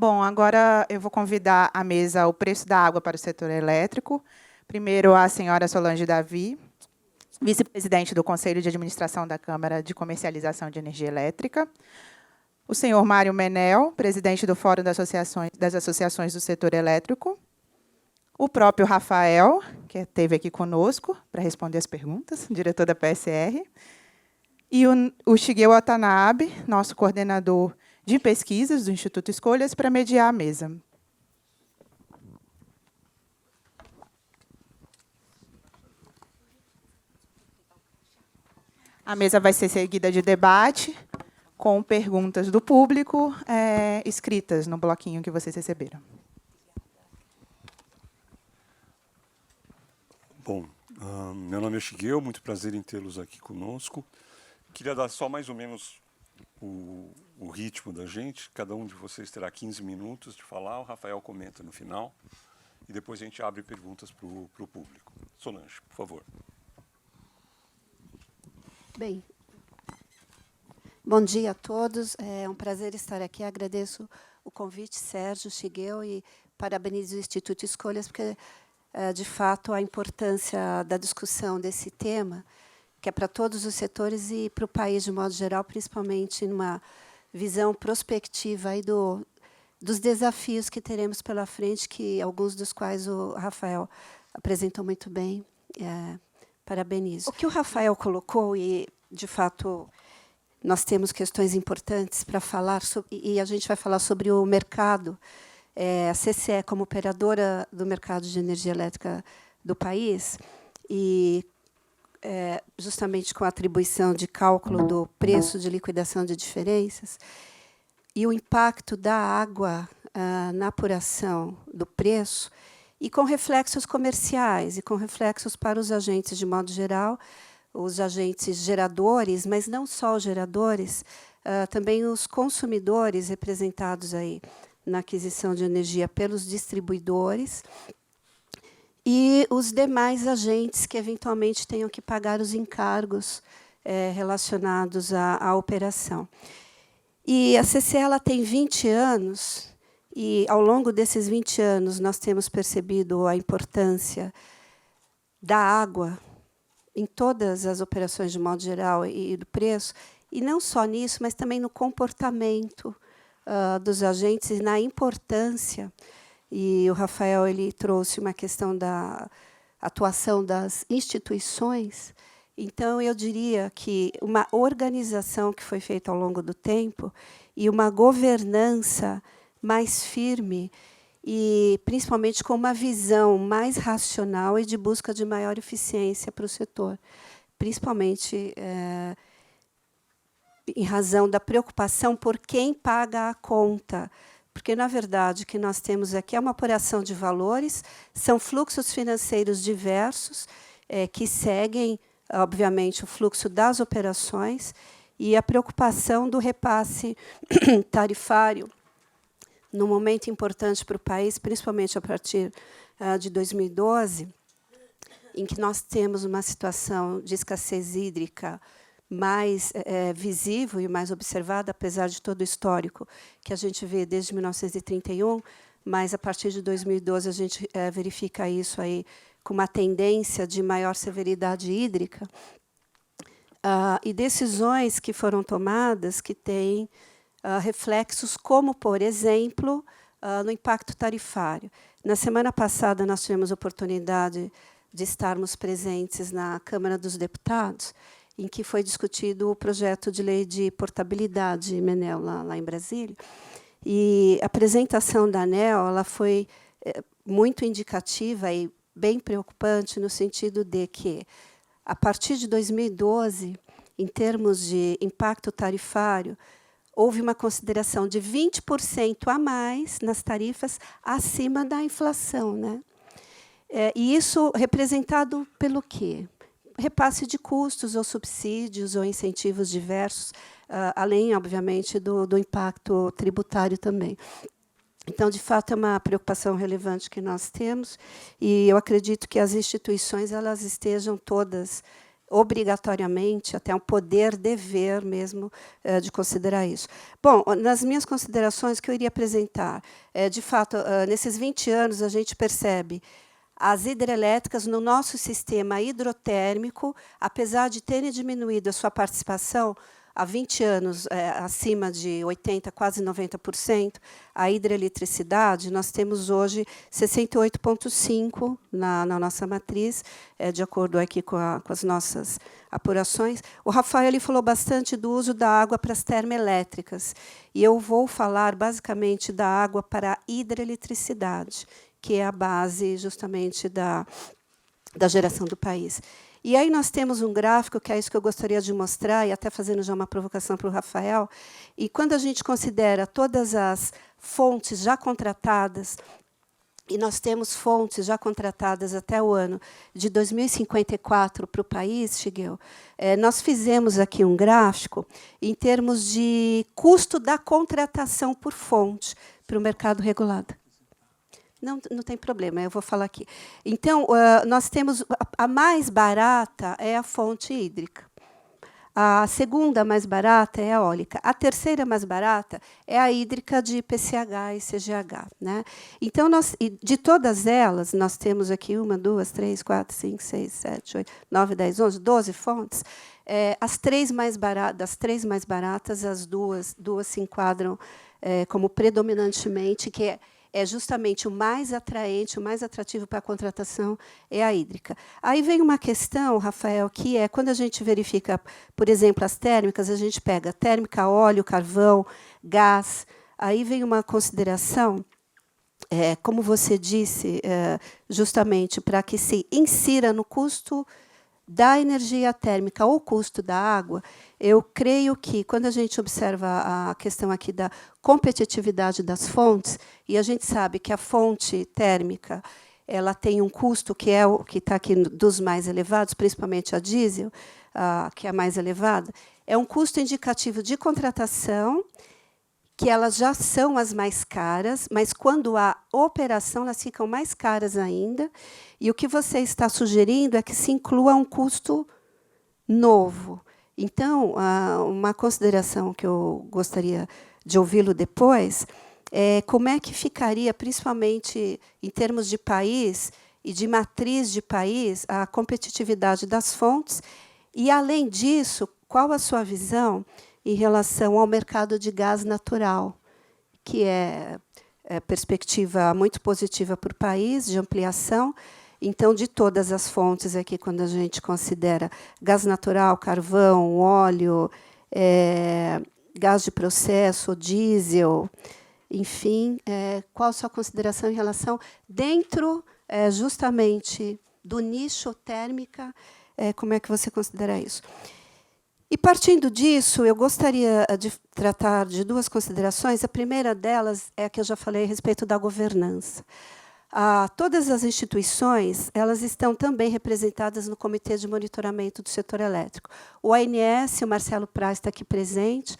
Bom, agora eu vou convidar à mesa o preço da água para o setor elétrico. Primeiro, a senhora Solange Davi, vice-presidente do Conselho de Administração da Câmara de Comercialização de Energia Elétrica. O senhor Mário Menel, presidente do Fórum das Associações do Setor Elétrico. O próprio Rafael, que esteve aqui conosco para responder as perguntas, diretor da PSR. E o Shigeo Watanabe, nosso coordenador de pesquisas do Instituto Escolhas, para mediar a mesa. A mesa vai ser seguida de debate, com perguntas do público escritas no bloquinho que vocês receberam. Bom, meu nome é Shigeo, muito prazer em tê-los aqui conosco. Queria dar só mais ou menos o ritmo da gente. Cada um de vocês terá 15 minutos de falar, o Rafael comenta no final, e depois a gente abre perguntas para o público. Solange, por favor. Bem, bom dia a todos. É um prazer estar aqui. Agradeço o convite, Sérgio, Shigeo, e parabenizo o Instituto Escolhas, porque, de fato, a importância da discussão desse tema, que é para todos os setores e para o país de modo geral, principalmente numa visão prospectiva aí dos desafios que teremos pela frente, que alguns dos quais o Rafael apresentou muito bem. Parabenizo. O que o Rafael colocou, e, de fato, nós temos questões importantes para falar, e a gente vai falar sobre o mercado. A CCE, como operadora do mercado de energia elétrica do país, e justamente com a atribuição de cálculo do preço de liquidação de diferenças, e o impacto da água na apuração do preço, e com reflexos comerciais, e com reflexos para os agentes de modo geral, os agentes geradores, mas não só os geradores, também os consumidores representados aí na aquisição de energia pelos distribuidores, e os demais agentes que, eventualmente, tenham que pagar os encargos relacionados à operação. E a CCE ela tem 20 anos, e, ao longo desses 20 anos, nós temos percebido a importância da água em todas as operações, de modo geral, e do preço, e não só nisso, mas também no comportamento dos agentes e na importância. E o Rafael ele trouxe uma questão da atuação das instituições. Então, eu diria que uma organização que foi feita ao longo do tempo e uma governança mais firme e, principalmente, com uma visão mais racional e de busca de maior eficiência para o setor, principalmente em razão da preocupação por quem paga a conta. Porque, na verdade, o que nós temos aqui é uma apuração de valores, são fluxos financeiros diversos, que seguem, obviamente, o fluxo das operações, e a preocupação do repasse tarifário, num momento importante para o país, principalmente a partir de 2012, em que nós temos uma situação de escassez hídrica mais visível e mais observada, apesar de todo o histórico que a gente vê desde 1931, mas, a partir de 2012, a gente verifica isso aí com uma tendência de maior severidade hídrica, e decisões que foram tomadas que têm reflexos como, por exemplo, no impacto tarifário. Na semana passada, nós tivemos a oportunidade de estarmos presentes na Câmara dos Deputados, em que foi discutido o projeto de lei de portabilidade, Menel, lá em Brasília. E a apresentação da ANEEL ela foi muito indicativa e bem preocupante, no sentido de que, a partir de 2012, em termos de impacto tarifário, houve uma consideração de 20% a mais nas tarifas acima da inflação, né? E isso representado pelo quê? Repasse de custos, ou subsídios, ou incentivos diversos, além, obviamente, do impacto tributário também. Então, de fato, é uma preocupação relevante que nós temos, e eu acredito que as instituições elas estejam todas obrigatoriamente, até um poder-dever mesmo de considerar isso. Bom, nas minhas considerações que eu iria apresentar, de fato, nesses 20 anos, a gente percebe as hidrelétricas no nosso sistema hidrotérmico, apesar de terem diminuído a sua participação, há 20 anos, acima de 80%, quase 90%, a hidroeletricidade, nós temos hoje 68,5% na nossa matriz, de acordo aqui com as nossas apurações. O Rafael ele falou bastante do uso da água para as termoelétricas, e eu vou falar basicamente da água para a hidroeletricidade, que é a base justamente da geração do país. E aí nós temos um gráfico, que é isso que eu gostaria de mostrar, e até fazendo já uma provocação para o Rafael. E quando a gente considera todas as fontes já contratadas, e nós temos fontes já contratadas até o ano de 2054 para o país, Shigeo, nós fizemos aqui um gráfico em termos de custo da contratação por fonte para o mercado regulado. Não tem problema, eu vou falar aqui. Então, nós temos a mais barata é a fonte hídrica. A segunda mais barata é a eólica. A terceira mais barata é a hídrica de PCH e CGH. Né? Então, de todas elas, nós temos aqui 1, 2, 3, 4, 5, 6, 7, 8, 9, 10, 11, 12 fontes. Das três mais baratas, as duas se enquadram como predominantemente, que é justamente o mais atraente, o mais atrativo para a contratação é a hídrica. Aí vem uma questão, Rafael, que é quando a gente verifica, por exemplo, as térmicas, a gente pega térmica, óleo, carvão, gás. Aí vem uma consideração, como você disse, justamente para que se insira no custo da energia térmica ou custo da água, eu creio que, quando a gente observa a questão aqui da competitividade das fontes, e a gente sabe que a fonte térmica ela tem um custo que é o que está aqui dos mais elevados, principalmente a diesel, que é a mais elevada, é um custo indicativo de contratação, que elas já são as mais caras, mas, quando há operação, elas ficam mais caras ainda. E o que você está sugerindo é que se inclua um custo novo. Então, uma consideração que eu gostaria de ouvi-lo depois é como é que ficaria, principalmente em termos de país e de matriz de país, a competitividade das fontes. E, além disso, qual a sua visão em relação ao mercado de gás natural, que é perspectiva muito positiva para o país, de ampliação. Então, de todas as fontes aqui, quando a gente considera gás natural, carvão, óleo, gás de processo, diesel, enfim, qual a sua consideração em relação, dentro justamente do nicho térmica, como é que você considera isso? E, partindo disso, eu gostaria de tratar de duas considerações. A primeira delas é a que eu já falei a respeito da governança. Todas as instituições elas estão também representadas no Comitê de Monitoramento do Setor Elétrico. O ANS, o Marcelo Praz está aqui presente,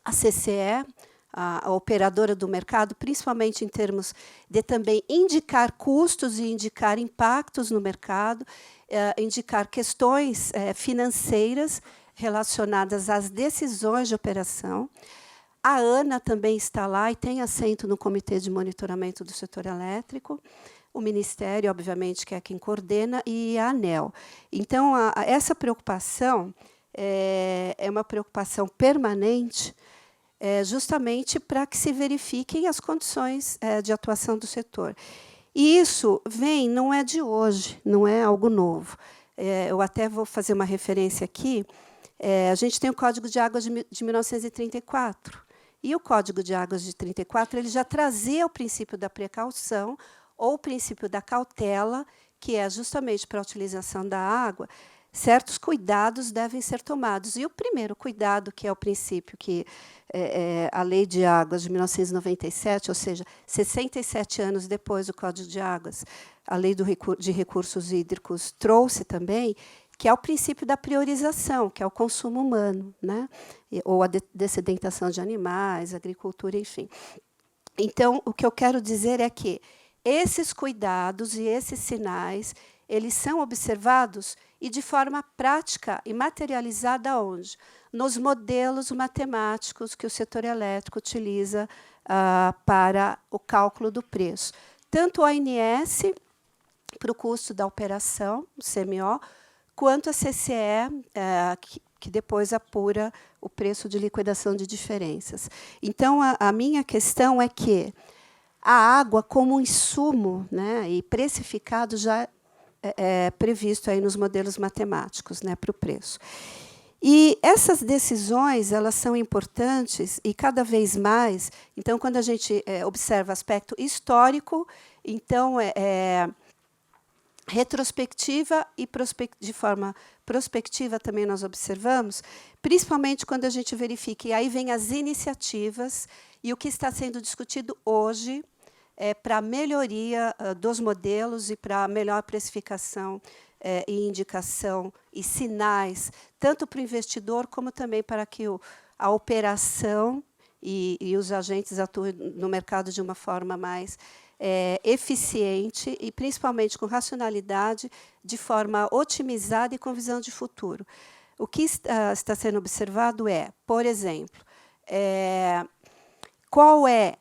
a CCE, a operadora do mercado, principalmente em termos de também indicar custos e indicar impactos no mercado, indicar questões financeiras relacionadas às decisões de operação. A ANA também está lá e tem assento no Comitê de Monitoramento do Setor Elétrico. O Ministério, obviamente, que é quem coordena, e a ANEEL. Então, essa preocupação é uma preocupação permanente, justamente para que se verifiquem as condições de atuação do setor. E isso não é de hoje, não é algo novo. Eu até vou fazer uma referência aqui. A gente tem o Código de Águas de 1934. E o Código de Águas de 34 ele já trazia o princípio da precaução, ou o princípio da cautela, que é justamente para a utilização da água, certos cuidados devem ser tomados. E o primeiro cuidado, que é o princípio que a Lei de Águas de 1997, ou seja, 67 anos depois do Código de Águas, a Lei de Recursos Hídricos trouxe também, que é o princípio da priorização, que é o consumo humano, né? Ou a dessedentação de animais, agricultura, enfim. Então, o que eu quero dizer é que esses cuidados e esses sinais, eles são observados e de forma prática e materializada onde? Nos modelos matemáticos que o setor elétrico utiliza para o cálculo do preço. Tanto o ONS, para o custo da operação, o CMO, quanto a CCE, que depois apura o preço de liquidação de diferenças. Então, a minha questão é que a água, como insumo, né, e precificado, já é previsto aí nos modelos matemáticos, né, para o preço. E essas decisões, elas são importantes e cada vez mais. Então, quando a gente observa aspecto histórico, então retrospectiva e de forma prospectiva também nós observamos, principalmente quando a gente verifica, e aí vem as iniciativas e o que está sendo discutido hoje para a melhoria dos modelos e para a melhor precificação e indicação e sinais, tanto para o investidor como também para que a operação e os agentes atuem no mercado de uma forma mais eficiente e, principalmente, com racionalidade, de forma otimizada e com visão de futuro. O que está sendo observado é, por exemplo, qual é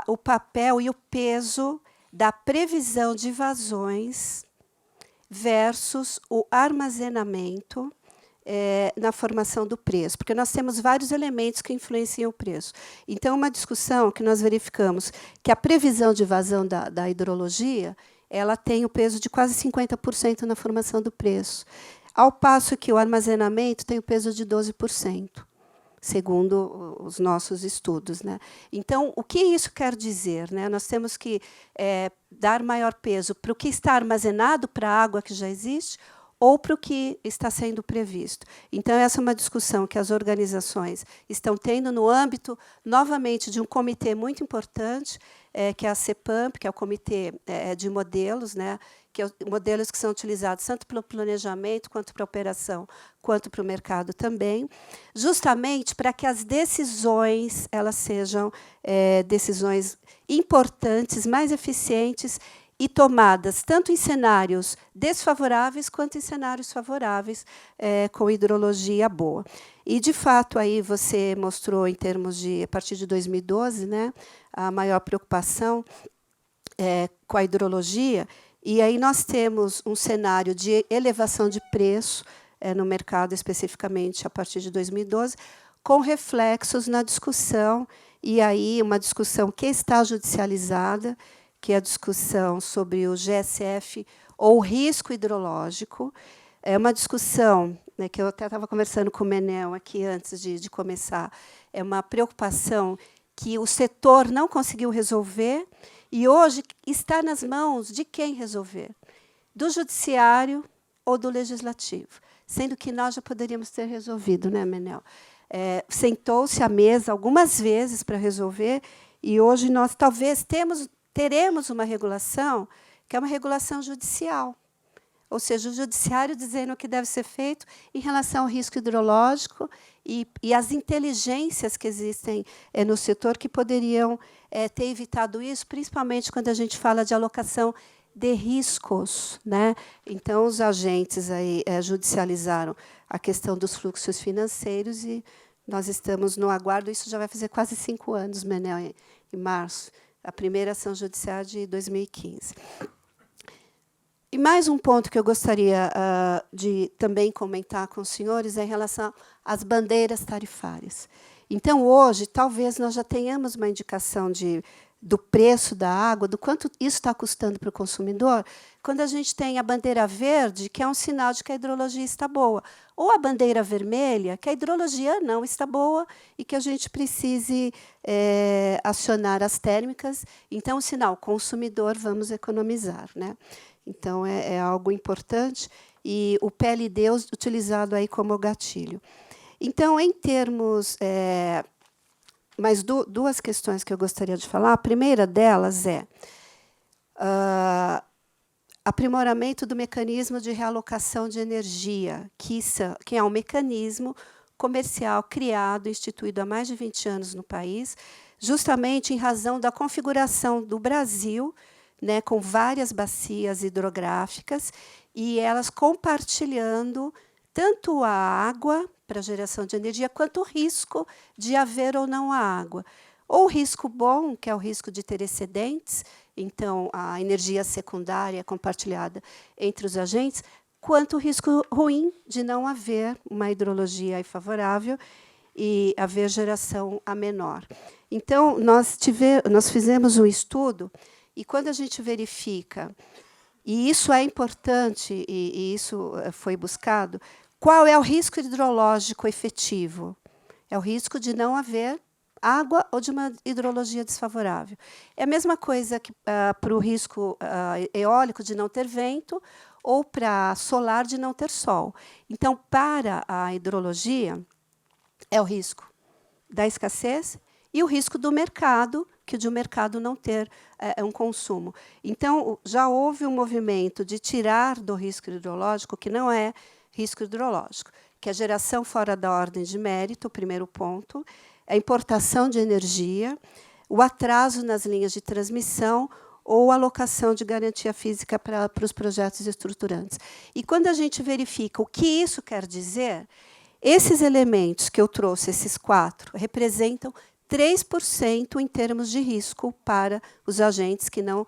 o papel e o peso da previsão de vazões versus o armazenamento na formação do preço, porque nós temos vários elementos que influenciam o preço. Então, uma discussão que nós verificamos que a previsão de vazão da hidrologia, ela tem o peso de quase 50% na formação do preço, ao passo que o armazenamento tem o peso de 12%, segundo os nossos estudos, né? Então, o que isso quer dizer, né? Nós temos que dar maior peso para o que está armazenado, para a água que já existe, ou para o que está sendo previsto. Então, essa é uma discussão que as organizações estão tendo no âmbito, novamente, de um comitê muito importante, que é a CEPAMP, que é o Comitê de Modelos, né, que modelos que são utilizados tanto para o planejamento, quanto para a operação, quanto para o mercado também, justamente para que as decisões elas sejam decisões importantes, mais eficientes, e tomadas tanto em cenários desfavoráveis quanto em cenários favoráveis, com hidrologia boa. E, de fato, aí você mostrou, em termos de, a partir de 2012, né, a maior preocupação com a hidrologia, e aí nós temos um cenário de elevação de preço no mercado, especificamente a partir de 2012, com reflexos na discussão, e aí uma discussão que está judicializada, que é a discussão sobre o GSF ou o risco hidrológico. É uma discussão, né, que eu até estava conversando com o Menel aqui antes de começar, é uma preocupação que o setor não conseguiu resolver e hoje está nas mãos de quem resolver? Do judiciário ou do legislativo? Sendo que nós já poderíamos ter resolvido, né, Menel? Sentou-se à mesa algumas vezes para resolver e hoje nós talvez teremos uma regulação que é uma regulação judicial, ou seja, o judiciário dizendo o que deve ser feito em relação ao risco hidrológico e as inteligências que existem no setor que poderiam ter evitado isso, principalmente quando a gente fala de alocação de riscos, né? Então, os agentes aí judicializaram a questão dos fluxos financeiros e nós estamos no aguardo, isso já vai fazer quase 5 anos, Menel, em março, a primeira ação judicial de 2015. E mais um ponto que eu gostaria de também comentar com os senhores é em relação às bandeiras tarifárias. Então, hoje, talvez nós já tenhamos uma indicação do preço da água, do quanto isso está custando para o consumidor, quando a gente tem a bandeira verde, que é um sinal de que a hidrologia está boa, ou a bandeira vermelha, que a hidrologia não está boa e que a gente precise acionar as térmicas. Então, o sinal consumidor, vamos economizar, né? Então, é algo importante, e o PLD utilizado aí como gatilho. Então, em termos... mais duas questões que eu gostaria de falar. A primeira delas é aprimoramento do mecanismo de realocação de energia, que é um mecanismo comercial criado, instituído há mais de 20 anos no país, justamente em razão da configuração do Brasil, né, com várias bacias hidrográficas, e elas compartilhando tanto a água para geração de energia, quanto o risco de haver ou não a água. Ou o risco bom, que é o risco de ter excedentes, então a energia secundária é compartilhada entre os agentes, quanto o risco ruim de não haver uma hidrologia favorável e haver geração a menor. Então, nós fizemos um estudo, e quando a gente verifica, e isso é importante, e isso foi buscado, qual é o risco hidrológico efetivo? É o risco de não haver água ou de uma hidrologia desfavorável. É a mesma coisa que para o risco eólico de não ter vento ou para solar de não ter sol. Então, para a hidrologia, é o risco da escassez e o risco do mercado, que de um mercado não ter um consumo. Então, já houve um movimento de tirar do risco hidrológico, que não é risco hidrológico, que é a geração fora da ordem de mérito, o primeiro ponto, a importação de energia, o atraso nas linhas de transmissão ou alocação de garantia física para os projetos estruturantes. E quando a gente verifica o que isso quer dizer, esses elementos que eu trouxe, esses 4, representam 3% em termos de risco para os agentes que não,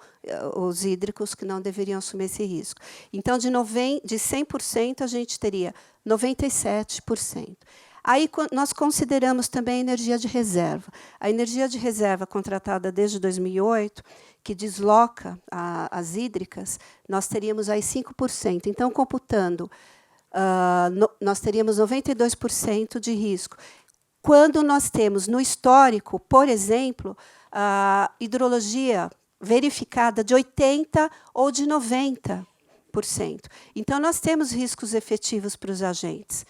os hídricos que não deveriam assumir esse risco. Então, de 100%, a gente teria 97%. Aí, nós consideramos também a energia de reserva. A energia de reserva contratada desde 2008, que desloca as hídricas, nós teríamos aí 5%. Então, computando, nós teríamos 92% de risco. Quando nós temos, no histórico, por exemplo, a hidrologia verificada de 80% ou de 90%. Então, nós temos riscos efetivos para os agentes.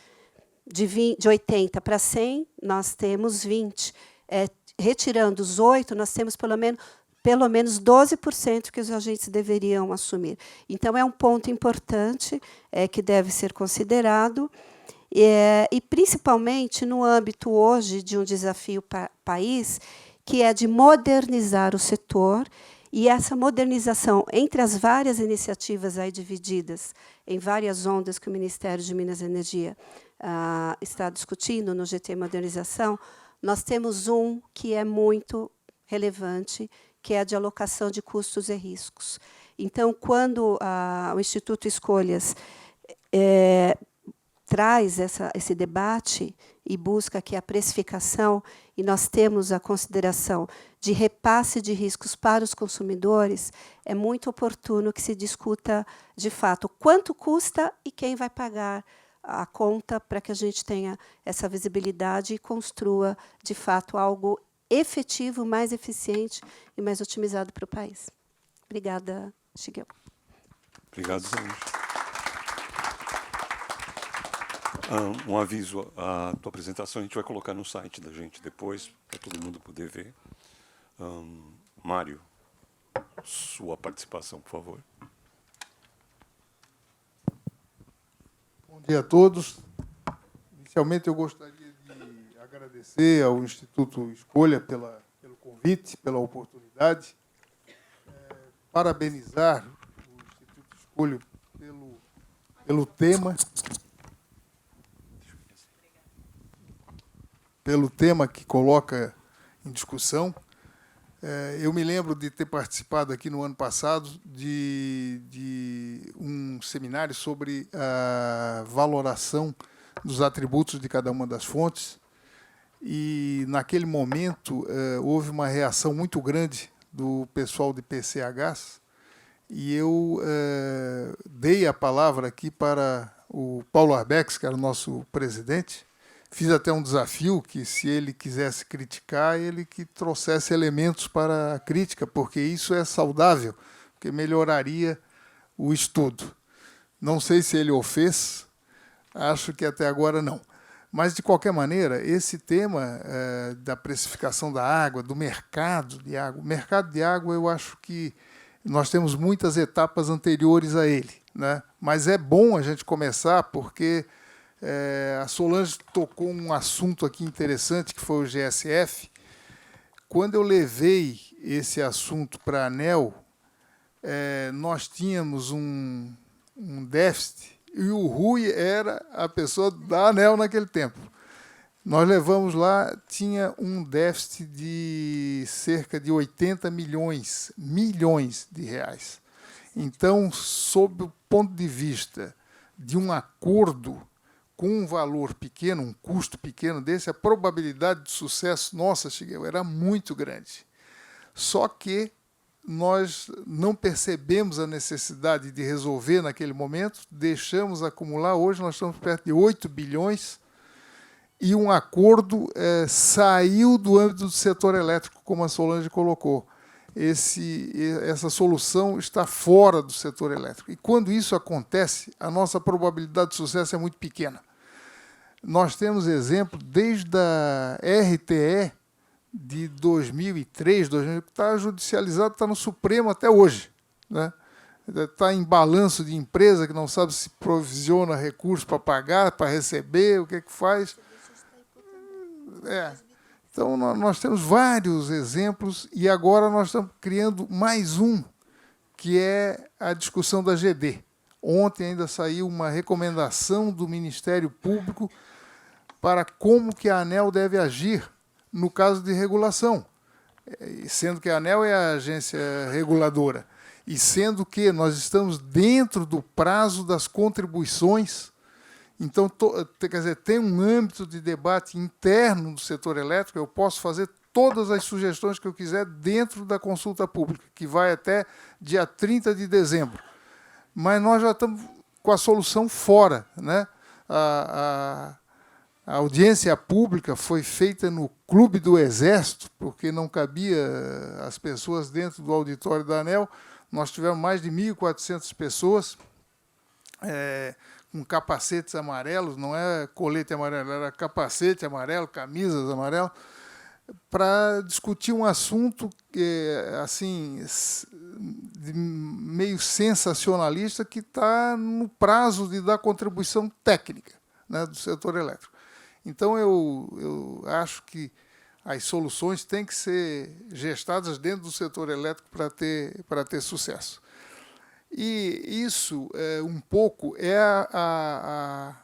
De 80 para 100, nós temos 20. Retirando os 8, nós temos pelo menos 12% que os agentes deveriam assumir. Então, é um ponto importante que deve ser considerado, e principalmente no âmbito hoje de um desafio país, que é de modernizar o setor, e essa modernização, entre as várias iniciativas aí divididas em várias ondas que o Ministério de Minas e Energia está discutindo no GT Modernização, nós temos um que é muito relevante, que é a de alocação de custos e riscos. Então, quando o Instituto Escolhas traz esse debate e busca aqui a precificação, e nós temos a consideração de repasse de riscos para os consumidores, é muito oportuno que se discuta, de fato, quanto custa e quem vai pagar a conta para que a gente tenha essa visibilidade e construa, de fato, algo efetivo, mais eficiente e mais otimizado para o país. Obrigada, Shigeo. Obrigado, Zé Luiz. Um aviso, a tua apresentação a gente vai colocar no site da gente depois, para todo mundo poder ver. Mário, sua participação, por favor. Bom dia a todos. Inicialmente, eu gostaria de agradecer ao Instituto Escolha pelo convite, pela oportunidade. Parabenizar o Instituto Escolha pelo tema que coloca em discussão. Eu me lembro de ter participado aqui no ano passado de um seminário sobre a valoração dos atributos de cada uma das fontes, e, naquele momento, houve uma reação muito grande do pessoal de PCHs, e eu dei a palavra aqui para o Paulo Arbex, que era o nosso presidente. Fiz até um desafio que, se ele quisesse criticar, ele que trouxesse elementos para a crítica, porque isso é saudável, porque melhoraria o estudo. Não sei se ele o fez, acho que até agora não. Mas, de qualquer maneira, esse tema da precificação da água, do mercado de água, o mercado de água, eu acho que nós temos muitas etapas anteriores a ele, né? Mas é bom a gente começar, porque a Solange tocou um assunto aqui interessante, que foi o GSF. Quando eu levei esse assunto para a ANEEL, nós tínhamos um déficit, e o Rui era a pessoa da ANEEL naquele tempo. Nós levamos lá, tinha um déficit de cerca de 80 milhões de reais. Então, sob o ponto de vista de um acordo com um valor pequeno, um custo pequeno desse, a probabilidade de sucesso nossa, Shigeo, era muito grande. Só que nós não percebemos a necessidade de resolver naquele momento, deixamos acumular. Hoje nós estamos perto de 8 bilhões e um acordo saiu do âmbito do setor elétrico, como a Solange colocou. Essa solução está fora do setor elétrico. E quando isso acontece, a nossa probabilidade de sucesso é muito pequena. Nós temos exemplo desde a RTE, de 2003, que está judicializado, está no Supremo até hoje, né? Está em balanço de empresa que não sabe se provisiona recursos para pagar, para receber, o que é que faz. Então, nós temos vários exemplos e agora nós estamos criando mais um, que é a discussão da GD. Ontem ainda saiu uma recomendação do Ministério Público para como que a ANEEL deve agir no caso de regulação, sendo que a ANEEL é a agência reguladora, e sendo que nós estamos dentro do prazo das contribuições. Então, quer dizer, tem um âmbito de debate interno do setor elétrico, eu posso fazer todas as sugestões que eu quiser dentro da consulta pública, que vai até dia 30 de dezembro. Mas nós já estamos com a solução fora, né? A audiência pública foi feita no Clube do Exército, porque não cabia as pessoas dentro do auditório da ANEEL. Nós tivemos mais de 1.400 pessoas com capacetes amarelos, não é colete amarelo, era capacete amarelo, camisas amarelas, para discutir um assunto assim, meio sensacionalista, que está no prazo de dar contribuição técnica, né, do setor elétrico. Então, eu acho que as soluções têm que ser gestadas dentro do setor elétrico para ter sucesso. E isso, um pouco, é a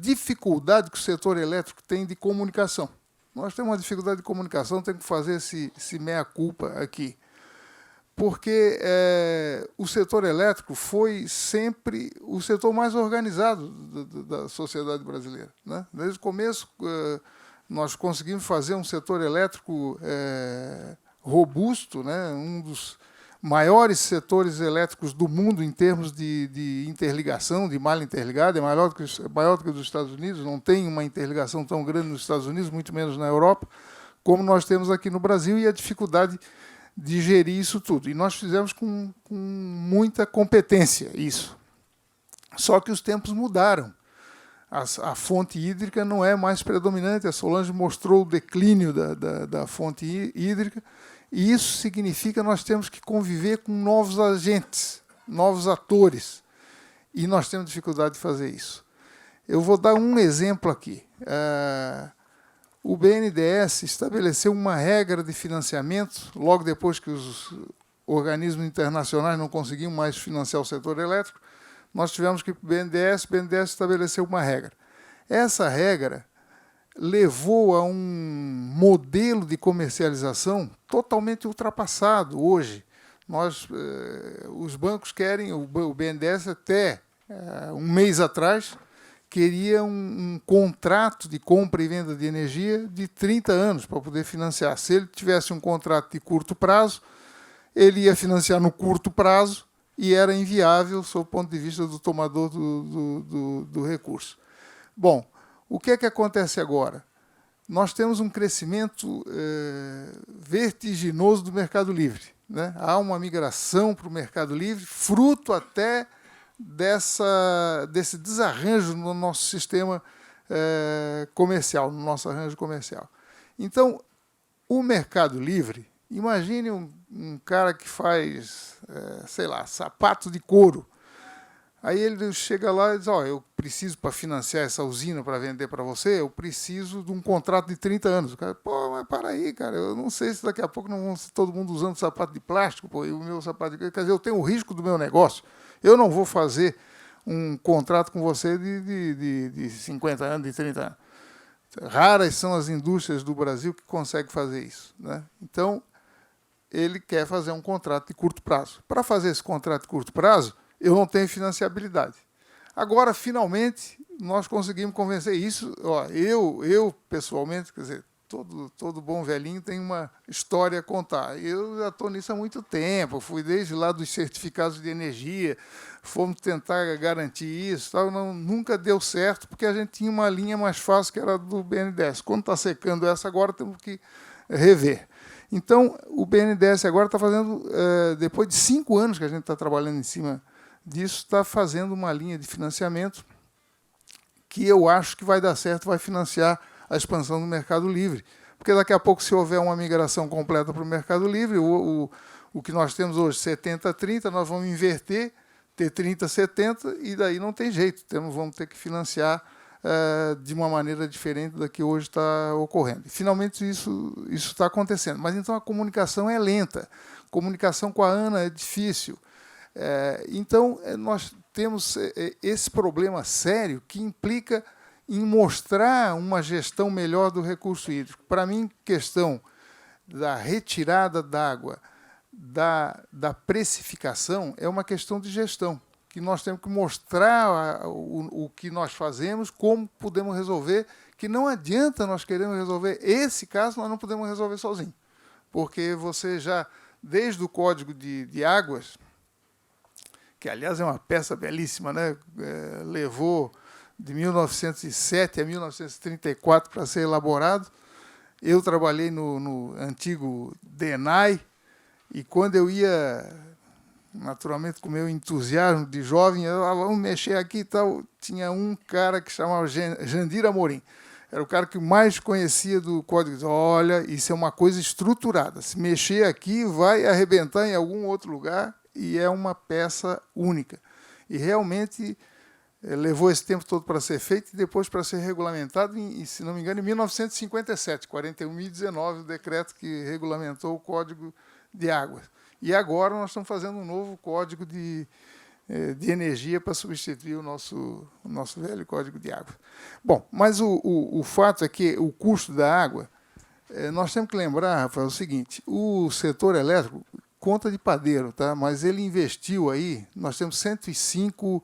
dificuldade que o setor elétrico tem de comunicação. Nós temos uma dificuldade de comunicação, temos que fazer esse meia-culpa aqui. Porque o setor elétrico foi sempre o setor mais organizado da sociedade brasileira, né? Desde o começo, nós conseguimos fazer um setor elétrico robusto, né? Um dos maiores setores elétricos do mundo em termos de interligação, de malha interligada, é maior do que os Estados Unidos, não tem uma interligação tão grande nos Estados Unidos, muito menos na Europa, como nós temos aqui no Brasil, e a dificuldade de gerir isso tudo. E nós fizemos com muita competência isso. Só que os tempos mudaram. A fonte hídrica não é mais predominante. A Solange mostrou o declínio da fonte hídrica, e isso significa que nós temos que conviver com novos agentes, novos atores, e nós temos dificuldade de fazer isso. Eu vou dar um exemplo aqui. O BNDES estabeleceu uma regra de financiamento, logo depois que os organismos internacionais não conseguiam mais financiar o setor elétrico, nós tivemos que ir para o BNDES estabeleceu uma regra. Essa regra levou a um modelo de comercialização totalmente ultrapassado hoje. Os bancos querem, o BNDES até um mês atrás, queria um contrato de compra e venda de energia de 30 anos para poder financiar. Se ele tivesse um contrato de curto prazo, ele ia financiar no curto prazo e era inviável sob o ponto de vista do tomador do recurso. Bom, o que é que acontece agora? Nós temos um crescimento vertiginoso do mercado livre, né? Há uma migração para o mercado livre, fruto até desse desarranjo no nosso sistema comercial, no nosso arranjo comercial. Então, o mercado livre, imagine um cara que faz, sei lá, sapato de couro. Aí ele chega lá e diz, eu preciso para financiar essa usina para vender para você, eu preciso de um contrato de 30 anos. O cara, pô, mas para aí, cara, eu não sei se daqui a pouco não vão ser todo mundo usando sapato de plástico, pô, e o meu sapato de... Quer dizer, eu tenho o risco do meu negócio. Eu não vou fazer um contrato com você de 50 anos, de 30 anos. Raras são as indústrias do Brasil que conseguem fazer isso, né? Então, ele quer fazer um contrato de curto prazo. Para fazer esse contrato de curto prazo, eu não tenho financiabilidade. Agora, finalmente, nós conseguimos convencer isso. Ó, eu pessoalmente, quer dizer, todo bom velhinho tem uma história a contar. Eu já estou nisso há muito tempo, fui desde lá dos certificados de energia, fomos tentar garantir isso, tal, nunca deu certo, porque a gente tinha uma linha mais fácil, que era do BNDES. Quando está secando essa agora, temos que rever. Então, o BNDES agora está fazendo, depois de 5 anos que a gente está trabalhando em cima disso, está fazendo uma linha de financiamento que eu acho que vai dar certo, vai financiar a expansão do Mercado Livre. Porque daqui a pouco, se houver uma migração completa para o Mercado Livre, o que nós temos hoje, 70-30, nós vamos inverter, ter 30-70, e daí não tem jeito, vamos ter que financiar de uma maneira diferente da que hoje está ocorrendo. E, finalmente, isso está acontecendo. Mas, então, a comunicação é lenta. A comunicação com a ANA é difícil. Então, nós temos esse problema sério que implica em mostrar uma gestão melhor do recurso hídrico. Para mim, questão da retirada d'água, da precificação, é uma questão de gestão, que nós temos que mostrar o que nós fazemos, como podemos resolver, que não adianta nós queremos resolver esse caso, nós não podemos resolver sozinhos. Porque você já, desde o Código de Águas, que, aliás, é uma peça belíssima, né? Levou de 1907 a 1934 para ser elaborado. Eu trabalhei no antigo DENAI, e quando eu ia, naturalmente, com o meu entusiasmo de jovem, vamos mexer aqui e tal, tinha um cara que chamava Jandir Amorim. Era o cara que mais conhecia do código. Olha, isso é uma coisa estruturada. Se mexer aqui, vai arrebentar em algum outro lugar, e é uma peça única. E realmente levou esse tempo todo para ser feito e depois para ser regulamentado, se não me engano, em 1957, 41.019, o decreto que regulamentou o Código de Águas. E agora nós estamos fazendo um novo Código de Energia para substituir o nosso velho Código de Água. Bom, mas o fato é que o custo da água, nós temos que lembrar, Rafael, o seguinte: o setor elétrico, conta de padeiro, tá? Mas ele investiu aí, nós temos 105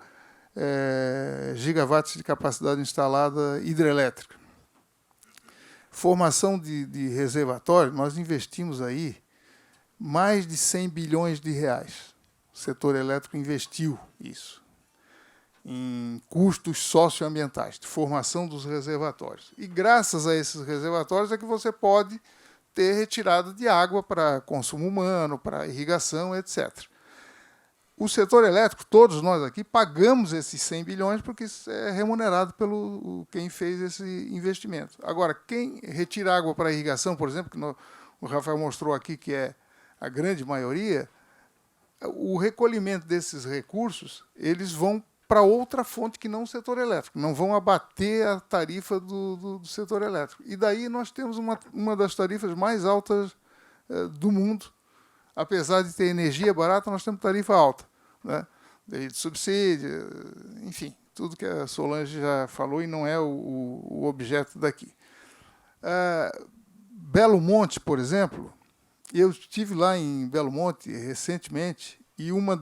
gigawatts de capacidade instalada hidrelétrica. Formação de reservatório, nós investimos aí mais de 100 bilhões de reais. O setor elétrico investiu isso em custos socioambientais, de formação dos reservatórios. E graças a esses reservatórios é que você pode ter retirada de água para consumo humano, para irrigação, etc. O setor elétrico, todos nós aqui, pagamos esses 100 bilhões porque isso é remunerado pelo quem fez esse investimento. Agora, quem retira água para irrigação, por exemplo, que o Rafael mostrou aqui, que é a grande maioria, o recolhimento desses recursos, eles vão para outra fonte que não o setor elétrico, não vão abater a tarifa do setor elétrico. E daí nós temos uma das tarifas mais altas do mundo. Apesar de ter energia barata, nós temos tarifa alta, né? De subsídio, enfim, tudo que a Solange já falou e não é o objeto daqui. Belo Monte, por exemplo, eu estive lá em Belo Monte recentemente e uma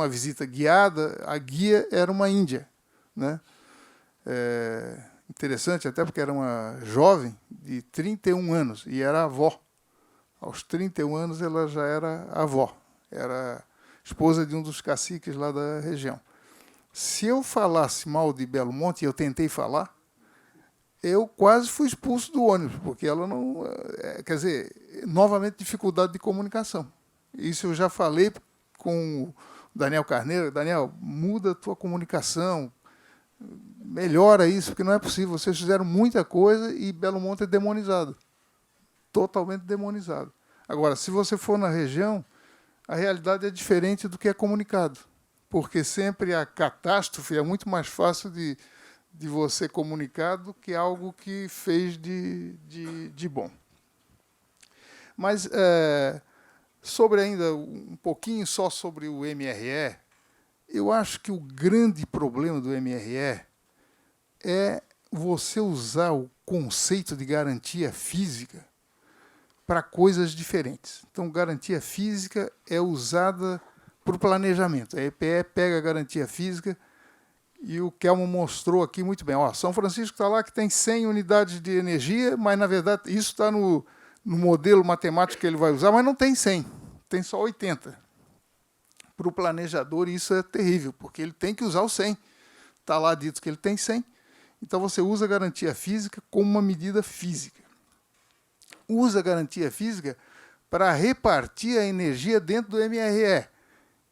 visita guiada, a guia era uma índia, né? Interessante até porque era uma jovem de 31 anos e era avó. Aos 31 anos ela já era avó, era esposa de um dos caciques lá da região. Se eu falasse mal de Belo Monte, e eu tentei falar, eu quase fui expulso do ônibus, porque ela não... Quer dizer, novamente, dificuldade de comunicação. Isso eu já falei com o Daniel Carneiro. Daniel, muda a tua comunicação, melhora isso, porque não é possível. Vocês fizeram muita coisa e Belo Monte é demonizado. Totalmente demonizado. Agora, se você for na região, a realidade é diferente do que é comunicado. porque sempre a catástrofe é muito mais fácil de você comunicar do que algo que fez de bom. Mas, sobre ainda um pouquinho só sobre o MRE, eu acho que o grande problema do MRE é você usar o conceito de garantia física para coisas diferentes. Então, garantia física é usada para o planejamento. A EPE pega a garantia física e o Kelmo mostrou aqui muito bem. Ó, São Francisco está lá que tem 100 unidades de energia, mas, na verdade, isso está no modelo matemático que ele vai usar, mas não tem 100, tem só 80. Para o planejador, isso é terrível, porque ele tem que usar o 100. Está lá dito que ele tem 100, então você usa a garantia física como uma medida física. Usa a garantia física para repartir a energia dentro do MRE,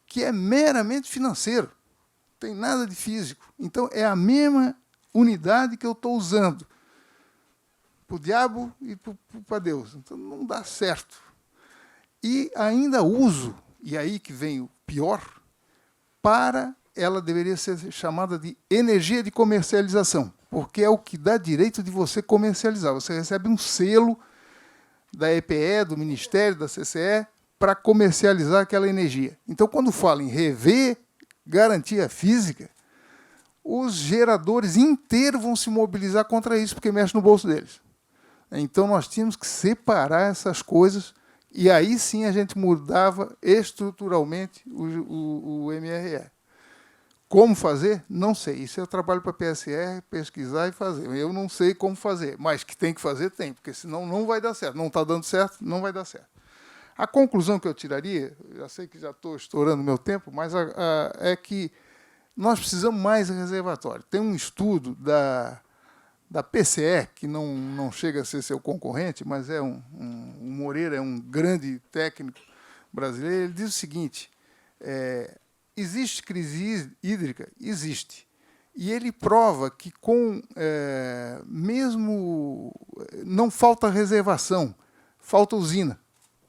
que é meramente financeiro, não tem nada de físico. Então, é a mesma unidade que eu estou usando para o diabo e para Deus. Então, não dá certo. E ainda uso, e aí que vem o pior, ela deveria ser chamada de energia de comercialização, porque é o que dá direito de você comercializar. Você recebe um selo da EPE, do Ministério, da CCE, para comercializar aquela energia. Então, quando fala em rever garantia física, os geradores inteiros vão se mobilizar contra isso, porque mexe no bolso deles. Então, nós tínhamos que separar essas coisas, e aí sim a gente mudava estruturalmente o MRE. Como fazer? Não sei. Isso eu trabalho para a PSR, pesquisar e fazer. Eu não sei como fazer, mas que tem que fazer, tem, porque senão não vai dar certo. Não está dando certo, não vai dar certo. A conclusão que eu tiraria, já sei que já estou estourando meu tempo, mas é que nós precisamos mais de reservatório. Tem um estudo da PCE, que não chega a ser seu concorrente, mas o Moreira é um grande técnico brasileiro, ele diz o seguinte: existe crise hídrica? Existe. E ele prova que mesmo não falta reservação, falta usina.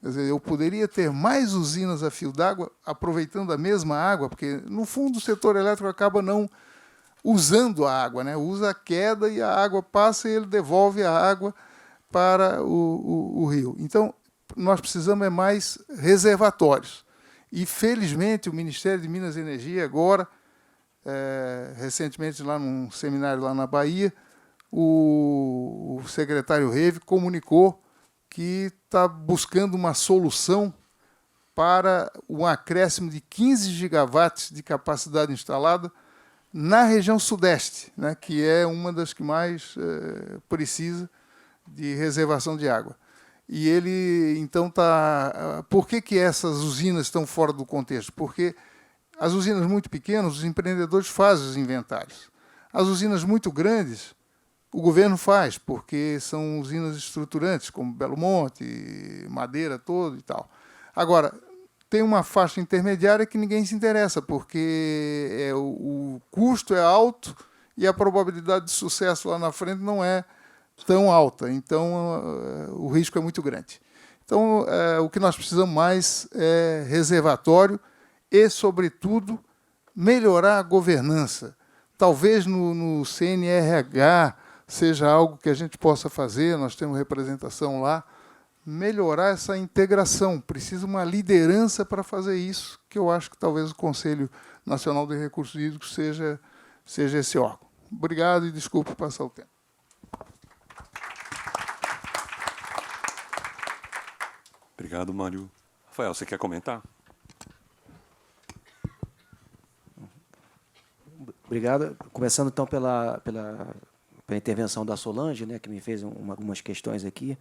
Quer dizer, eu poderia ter mais usinas a fio d'água aproveitando a mesma água, porque, no fundo, o setor elétrico acaba não usando a água, né? Usa a queda e a água passa e ele devolve a água para o rio. Então, nós precisamos mais reservatórios. E, felizmente, o Ministério de Minas e Energia, agora, recentemente, lá num seminário lá na Bahia, o secretário Reve comunicou que está buscando uma solução para um acréscimo de 15 gigawatts de capacidade instalada na região sudeste, né, que é uma das que mais precisa de reservação de água. E ele, então, está... Por que essas usinas estão fora do contexto? Porque as usinas muito pequenas, os empreendedores fazem os inventários. As usinas muito grandes, o governo faz, porque são usinas estruturantes, como Belo Monte, Madeira todo e tal. Agora, tem uma faixa intermediária que ninguém se interessa, porque o custo é alto e a probabilidade de sucesso lá na frente não é tão alta. Então, o risco é muito grande. Então, o que nós precisamos mais é reservatório e, sobretudo, melhorar a governança. Talvez no CNRH seja algo que a gente possa fazer, nós temos representação lá, melhorar essa integração. Precisa uma liderança para fazer isso, que eu acho que talvez o Conselho Nacional de Recursos Hídricos seja esse órgão. Obrigado e desculpe passar o tempo. Obrigado, Mário. Rafael, você quer comentar? Obrigado. Começando, então, pela intervenção da Solange, né, que me fez algumas questões aqui.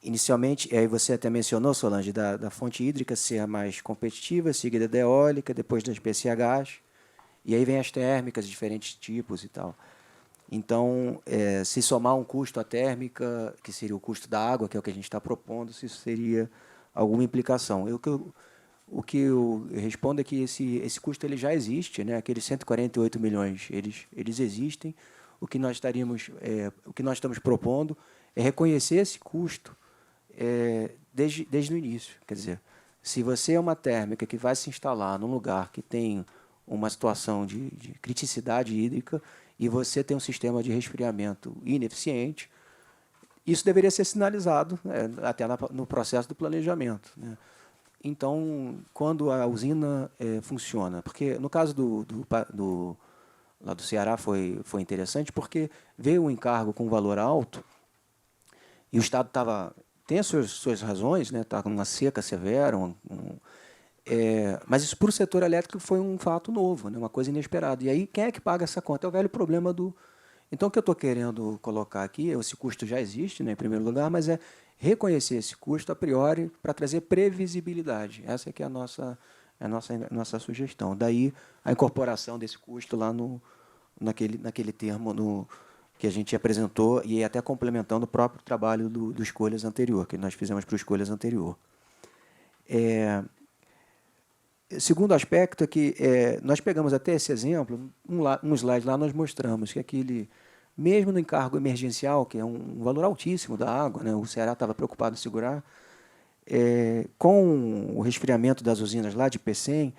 Inicialmente, aí você até mencionou, Solange, da fonte hídrica ser a mais competitiva, seguida da eólica, depois das PCHs, e aí vem as térmicas de diferentes tipos e tal. Então, se somar um custo à térmica, que seria o custo da água, que é o que a gente está propondo, se isso seria alguma implicação. O que eu respondo é que esse custo ele já existe, né? Aqueles 148 milhões, eles existem. O que nós estamos propondo é reconhecer esse custo desde o início. Quer dizer, Se você é uma térmica que vai se instalar num lugar que tem uma situação de criticidade hídrica e você tem um sistema de resfriamento ineficiente, isso deveria ser sinalizado, né, até no processo do planejamento, né? Então, quando a usina funciona, porque no caso lá do Ceará foi interessante, porque veio um encargo com valor alto e o Estado tem as suas razões, né, está com uma seca severa, mas isso para o setor elétrico foi um fato novo, né, uma coisa inesperada. E aí, quem é que paga essa conta? É o velho problema do... Então, o que eu estou querendo colocar aqui, esse custo já existe, né, em primeiro lugar, mas é reconhecer esse custo a priori para trazer previsibilidade. Essa que é a nossa sugestão. Daí, a incorporação desse custo lá naquele termo que a gente apresentou e até complementando o próprio trabalho do Escolhas anterior, que nós fizemos para o Escolhas anterior. Segundo aspecto é que nós pegamos até esse exemplo, um slide lá nós mostramos que mesmo no encargo emergencial, que é um valor altíssimo da água, né, o Ceará estava preocupado em segurar, com o resfriamento das usinas lá de Pecém,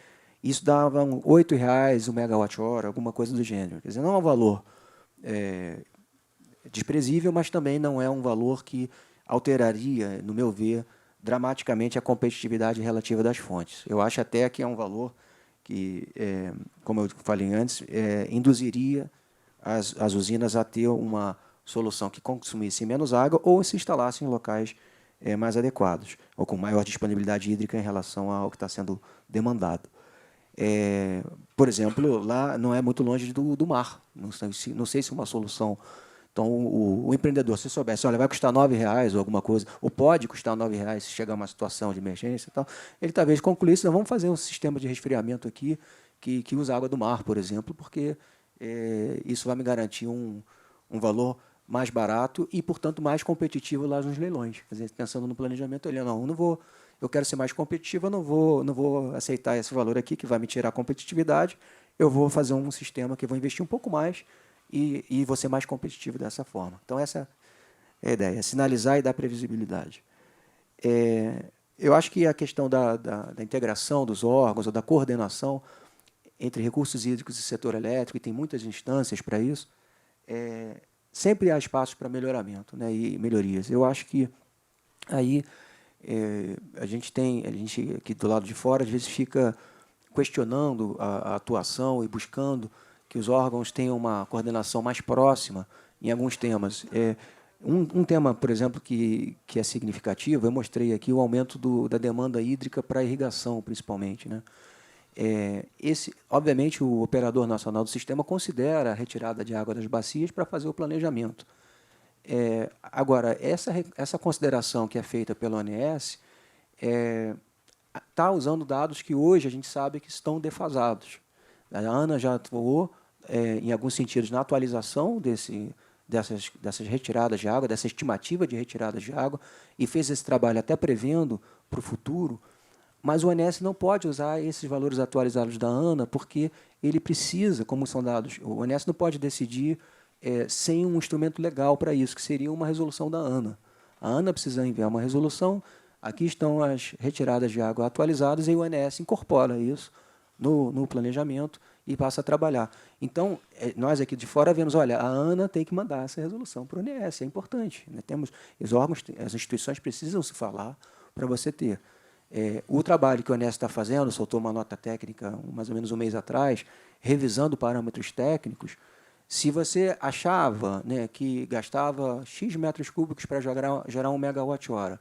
isso dava R$ 8,00 o megawatt-hora, alguma coisa do gênero. Quer dizer, não é um valor desprezível, mas também não é um valor que alteraria, no meu ver, dramaticamente a competitividade relativa das fontes. Eu acho até que é um valor que, como eu falei antes, induziria as usinas a ter uma solução que consumisse menos água ou se instalasse em locais mais adequados, ou com maior disponibilidade hídrica em relação ao que está sendo demandado. Por exemplo, lá não é muito longe do mar. Não sei se uma solução... Então, o empreendedor, se soubesse, olha, vai custar R$ 9,00 ou alguma coisa, ou pode custar R$ 9,00 se chegar a uma situação de emergência e tal, ele talvez concluísse, não, vamos fazer um sistema de resfriamento aqui que usa água do mar, por exemplo, porque isso vai me garantir um valor mais barato e, portanto, mais competitivo lá nos leilões. Quer dizer, pensando no planejamento, ele eu quero ser mais competitivo, eu não vou aceitar esse valor aqui que vai me tirar a competitividade, eu vou fazer um sistema que vou investir um pouco mais e vou ser mais competitivo dessa forma. Então, essa é a ideia, sinalizar e dar previsibilidade. Eu acho que a questão da integração dos órgãos ou da coordenação entre recursos hídricos e setor elétrico, e tem muitas instâncias para isso, sempre há espaço para melhoramento, né, e melhorias. Eu acho que aí a gente aqui do lado de fora, às vezes fica questionando a atuação e buscando que os órgãos tenham uma coordenação mais próxima em alguns temas. Um tema, por exemplo, que é significativo, eu mostrei aqui o aumento da demanda hídrica para irrigação, principalmente, né? Obviamente, o operador nacional do sistema considera a retirada de água das bacias para fazer o planejamento. Agora, essa consideração que é feita pela ONS está usando dados que hoje a gente sabe que estão defasados. A ANA já atuou, em alguns sentidos, na atualização dessas retiradas de água, dessa estimativa de retiradas de água, e fez esse trabalho até prevendo para o futuro, mas o ONS não pode usar esses valores atualizados da ANA, porque ele precisa, como são dados, o ONS não pode decidir sem um instrumento legal para isso, que seria uma resolução da ANA. A ANA precisa enviar uma resolução, aqui estão as retiradas de água atualizadas, e o ONS incorpora isso no planejamento e passa a trabalhar. Então, nós aqui de fora vemos, olha, a ANA tem que mandar essa resolução para o ONS, é importante, né? Os órgãos, as instituições precisam se falar para você ter. O trabalho que o ONS está fazendo, soltou uma nota técnica mais ou menos um mês atrás, revisando parâmetros técnicos. Se você achava, né, que gastava X metros cúbicos para gerar 1 megawatt-hora,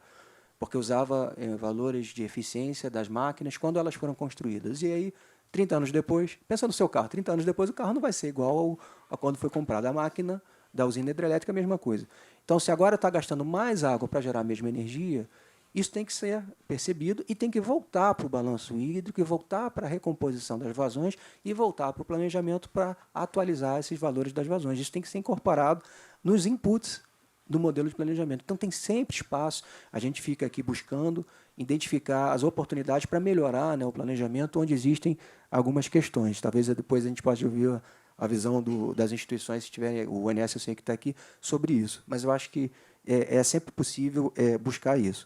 porque usava valores de eficiência das máquinas quando elas foram construídas. E aí, 30 anos depois, pensa no seu carro, 30 anos depois o carro não vai ser igual a quando foi comprada a máquina da usina hidrelétrica, a mesma coisa. Então, se agora está gastando mais água para gerar a mesma energia, isso tem que ser percebido e tem que voltar para o balanço hídrico, e voltar para a recomposição das vazões e voltar para o planejamento para atualizar esses valores das vazões. Isso tem que ser incorporado nos inputs do modelo de planejamento. Então, tem sempre espaço, a gente fica aqui buscando identificar as oportunidades para melhorar, né, o planejamento, onde existem algumas questões. Talvez depois a gente possa ouvir a visão das instituições, se tiver o ONS, eu sei que está aqui, sobre isso. Mas eu acho que é sempre possível buscar isso.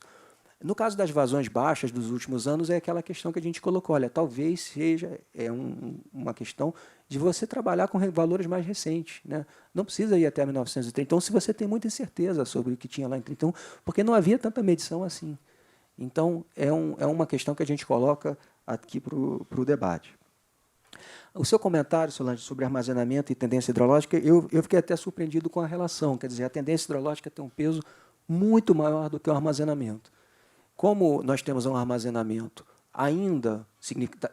No caso das vazões baixas dos últimos anos, é aquela questão que a gente colocou. Olha, talvez seja uma questão de você trabalhar com valores mais recentes, né? Não precisa ir até 1931. Então, se você tem muita incerteza sobre o que tinha lá em 31, porque não havia tanta medição assim. Então, é uma questão que a gente coloca aqui para o debate. O seu comentário, Solange, sobre armazenamento e tendência hidrológica, eu fiquei até surpreendido com a relação. Quer dizer, a tendência hidrológica tem um peso muito maior do que o armazenamento. Como nós temos um armazenamento ainda,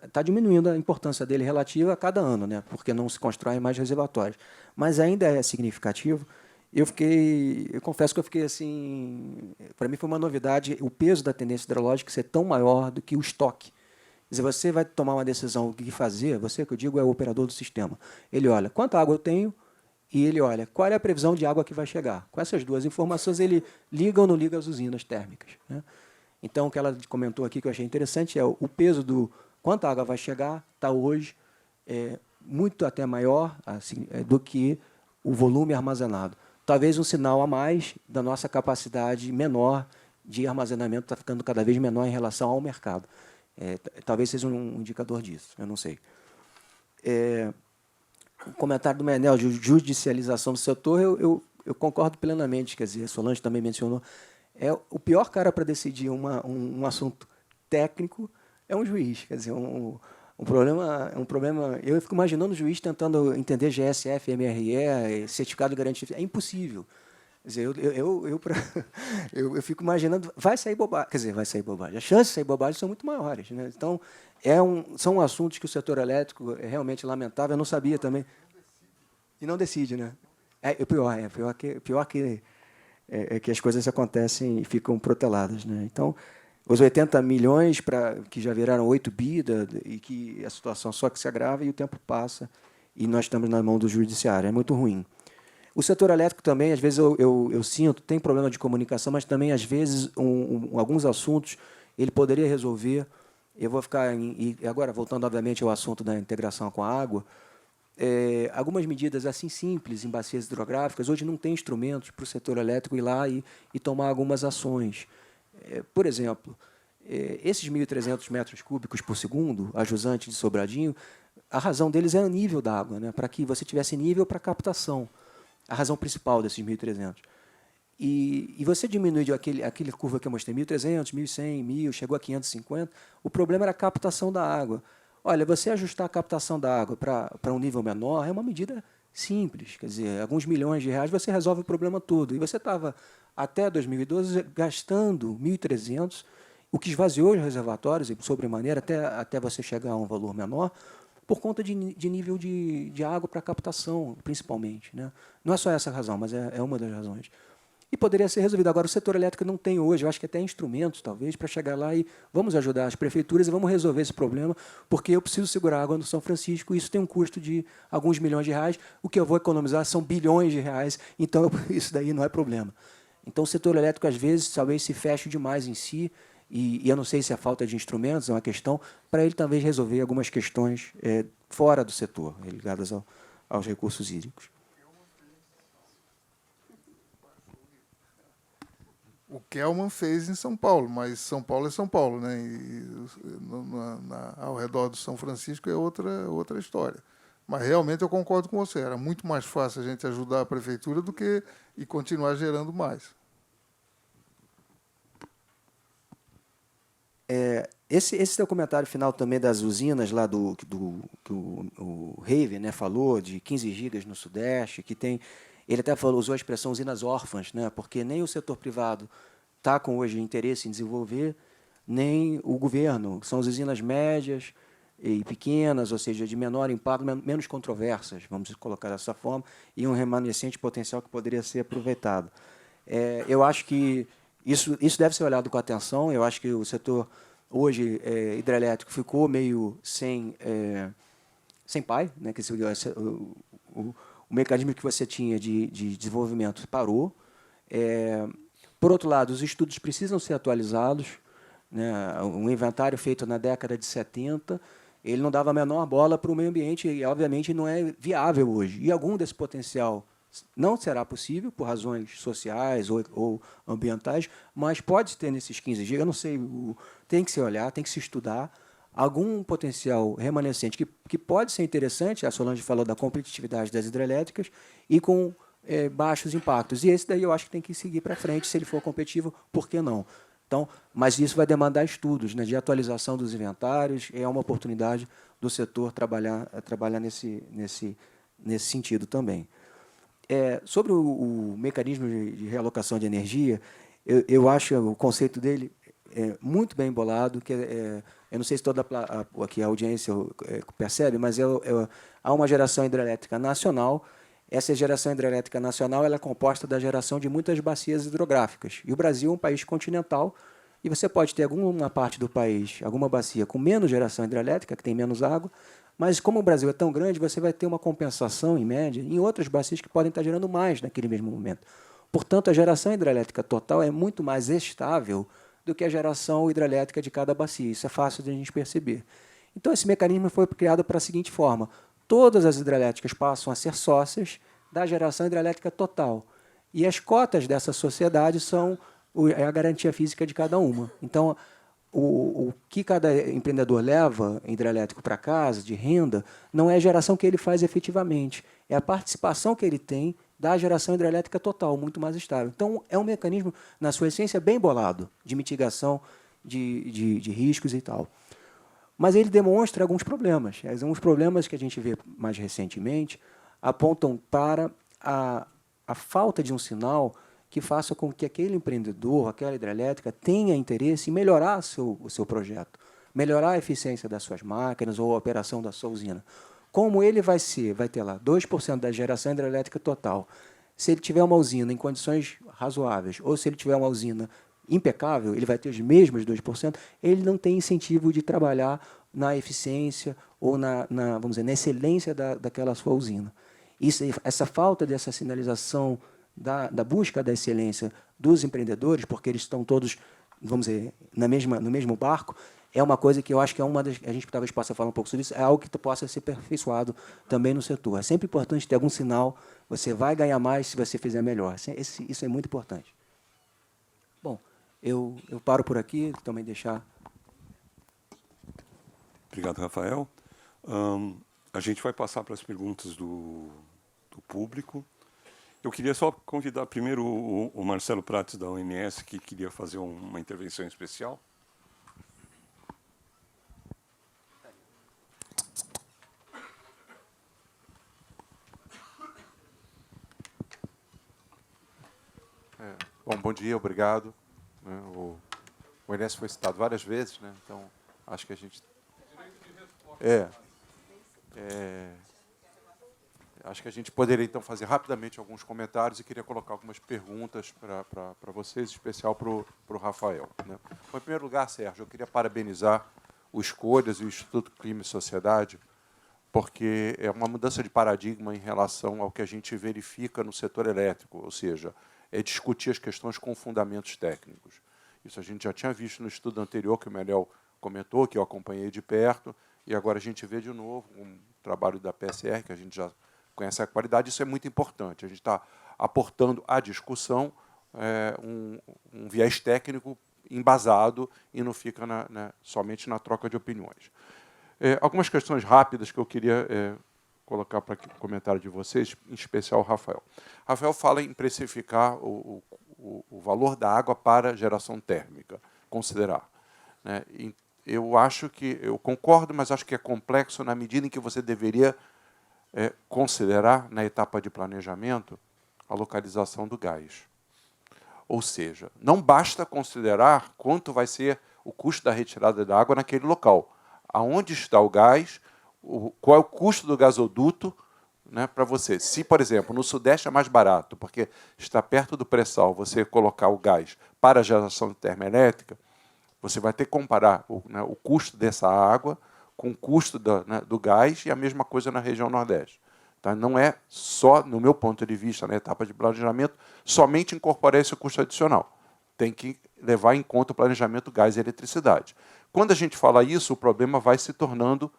está diminuindo a importância dele relativa a cada ano, né, porque não se constroem mais reservatórios, mas ainda é significativo. Eu confesso que eu fiquei assim, para mim foi uma novidade o peso da tendência hidrológica ser tão maior do que o estoque. Quer dizer, você vai tomar uma decisão, o que fazer, você, que eu digo, é o operador do sistema. Ele olha quanta água eu tenho e ele olha qual é a previsão de água que vai chegar. Com essas duas informações, ele liga ou não liga as usinas térmicas, né? Então, o que ela comentou aqui que eu achei interessante é o peso do quanta água vai chegar, está hoje muito até maior do que o volume armazenado. Talvez um sinal a mais da nossa capacidade menor de armazenamento está ficando cada vez menor em relação ao mercado. Talvez seja um indicador disso, eu não sei. O comentário do Menel de judicialização do setor, eu concordo plenamente, quer dizer, a Solange também mencionou, o pior cara para decidir um assunto técnico é um juiz, quer dizer, um problema. Eu fico imaginando o juiz tentando entender GSF, MRE, certificado de garantia. É impossível. Quer dizer, eu fico imaginando, vai sair bobagem. Quer dizer, vai sair bobagem. As chances de sair bobagem são muito maiores, né? Então, são assuntos que o setor elétrico é realmente lamentável. Eu não sabia também. E não decide, né? Pior que as coisas acontecem e ficam proteladas, né? Então, os 80 milhões que já viraram 8 bi e que a situação só que se agrava e o tempo passa e nós estamos na mão do judiciário. É muito ruim. O setor elétrico também, às vezes, eu sinto, tem problema de comunicação, mas também, às vezes, alguns assuntos ele poderia resolver. Eu vou ficar... E agora, voltando, obviamente, ao assunto da integração com a água, algumas medidas assim simples em bacias hidrográficas, hoje não tem instrumentos para o setor elétrico ir lá e tomar algumas ações. Por exemplo, esses 1.300 metros cúbicos por segundo, a jusante de Sobradinho, a razão deles é o nível da água, né, para que você tivesse nível para captação. A razão principal desses 1.300. E você diminui aquele curva que eu mostrei, 1.300, 1.100, 1.000, chegou a 550, o problema era a captação da água. Olha, você ajustar a captação da água para um nível menor é uma medida simples, quer dizer, alguns milhões de reais você resolve o problema todo. E você estava, até 2012, gastando 1.300, o que esvaziou os reservatórios, e sobremaneira, até você chegar a um valor menor, por conta de nível de água para captação, principalmente, né? Não é só essa a razão, mas é uma das razões. E poderia ser resolvido. Agora, o setor elétrico não tem hoje, eu acho que até instrumentos, talvez, para chegar lá e vamos ajudar as prefeituras e vamos resolver esse problema, porque eu preciso segurar a água no São Francisco e isso tem um custo de alguns milhões de reais, o que eu vou economizar são bilhões de reais, então isso daí não é problema. Então, o setor elétrico, às vezes, talvez se feche demais em si, e eu não sei se a falta de instrumentos é uma questão, para ele talvez resolver algumas questões fora do setor, ligadas aos recursos hídricos. O Kelman fez em São Paulo, mas São Paulo é São Paulo, né? E ao redor do São Francisco é outra história. Mas realmente eu concordo com você, era muito mais fácil a gente ajudar a prefeitura do que e continuar gerando mais. Esse teu comentário final também das usinas lá que o Raven, né, falou, de 15 gigas no Sudeste, que tem... Ele até usou a expressão usinas órfãs, né, porque nem o setor privado está com hoje interesse em desenvolver, nem o governo. São as usinas médias e pequenas, ou seja, de menor impacto, menos controversas, vamos colocar dessa forma, e um remanescente potencial que poderia ser aproveitado. Eu acho que isso deve ser olhado com atenção. Eu acho que o setor, hoje, hidrelétrico, ficou meio sem pai, né, que o mecanismo que você tinha de desenvolvimento parou. Por outro lado, os estudos precisam ser atualizados, né? Um inventário feito na década de 70, ele não dava a menor bola para o meio ambiente e, obviamente, não é viável hoje. E algum desse potencial Não será possível por razões sociais ou ambientais, mas pode ter nesses 15 dias, eu não sei, tem que se olhar, tem que se estudar, algum potencial remanescente que pode ser interessante, a Solange falou da competitividade das hidrelétricas, e com baixos impactos. E esse daí eu acho que tem que seguir para frente, se ele for competitivo, por que não? Então, mas isso vai demandar estudos, né, de atualização dos inventários, é uma oportunidade do setor trabalhar nesse sentido também. Sobre o mecanismo de realocação de energia, eu acho o conceito dele muito bem embolado, que eu não sei se toda aqui a audiência percebe, mas há uma geração hidrelétrica nacional. Essa geração hidrelétrica nacional ela é composta da geração de muitas bacias hidrográficas. E o Brasil é um país continental, e você pode ter alguma parte do país, alguma bacia com menos geração hidrelétrica, que tem menos água, mas como o Brasil é tão grande, você vai ter uma compensação, em média, em outras bacias que podem estar gerando mais naquele mesmo momento. Portanto, a geração hidrelétrica total é muito mais estável do que a geração hidrelétrica de cada bacia. Isso é fácil de a gente perceber. Então, esse mecanismo foi criado para a seguinte forma: todas as hidrelétricas passam a ser sócias da geração hidrelétrica total. E as cotas dessa sociedade são a garantia física de cada uma. Então, o que cada empreendedor leva hidrelétrico para casa, de renda, não é a geração que ele faz efetivamente, é a participação que ele tem da geração hidrelétrica total, muito mais estável. Então, é um mecanismo, na sua essência, bem bolado, de mitigação de riscos e tal. Mas ele demonstra alguns problemas. Alguns problemas que a gente vê mais recentemente apontam para a falta de um sinal que faça com que aquele empreendedor, aquela hidrelétrica, tenha interesse em melhorar o seu projeto, melhorar a eficiência das suas máquinas ou a operação da sua usina. Como ele vai ter lá 2% da geração hidrelétrica total, se ele tiver uma usina em condições razoáveis, ou se ele tiver uma usina impecável, ele vai ter os mesmos 2%, ele não tem incentivo de trabalhar na eficiência ou vamos dizer, na excelência daquela sua usina. Essa falta dessa sinalização da busca da excelência dos empreendedores, porque eles estão todos, vamos dizer, no mesmo barco, é uma coisa que eu acho que a gente talvez possa falar um pouco sobre isso, é algo que possa ser aperfeiçoado também no setor. É sempre importante ter algum sinal, você vai ganhar mais se você fizer melhor. Isso é muito importante. Bom, eu paro por aqui, também deixar... Obrigado, Rafael. A gente vai passar para as perguntas do público. Eu queria só convidar primeiro o Marcelo Prates, da OMS, que queria fazer uma intervenção especial. Bom dia, obrigado. O OMS foi citado várias vezes, né? Então acho que a gente... Acho que a gente poderia, então, fazer rapidamente alguns comentários e queria colocar algumas perguntas para vocês, em especial para o Rafael, né? Bom, em primeiro lugar, Sérgio, eu queria parabenizar o Escolhas e o Instituto Clima e Sociedade, porque é uma mudança de paradigma em relação ao que a gente verifica no setor elétrico, ou seja, é discutir as questões com fundamentos técnicos. Isso a gente já tinha visto no estudo anterior, que o Meliel comentou, que eu acompanhei de perto, e agora a gente vê de novo um trabalho da PSR, que a gente já conhece a qualidade. Isso é muito importante. A gente está aportando à discussão um viés técnico embasado e não fica somente na troca de opiniões. Algumas questões rápidas que eu queria colocar para o comentário de vocês, em especial o Rafael. Rafael fala em precificar o valor da água para geração térmica, considerar, né? Eu concordo, mas acho que é complexo na medida em que você deveria considerar, na etapa de planejamento, a localização do gás. Ou seja, não basta considerar quanto vai ser o custo da retirada da água naquele local. Aonde está o gás, qual é o custo do gasoduto, né, para você. Se, por exemplo, no Sudeste é mais barato, porque está perto do pré-sal, você colocar o gás para a geração termoelétrica, você vai ter que comparar o custo dessa água com o custo do gás, e a mesma coisa na região Nordeste. Tá? Não é só, no meu ponto de vista, na etapa de planejamento, somente incorporar esse custo adicional. Tem que levar em conta o planejamento gás e eletricidade. Quando a gente fala isso, o problema vai se tornando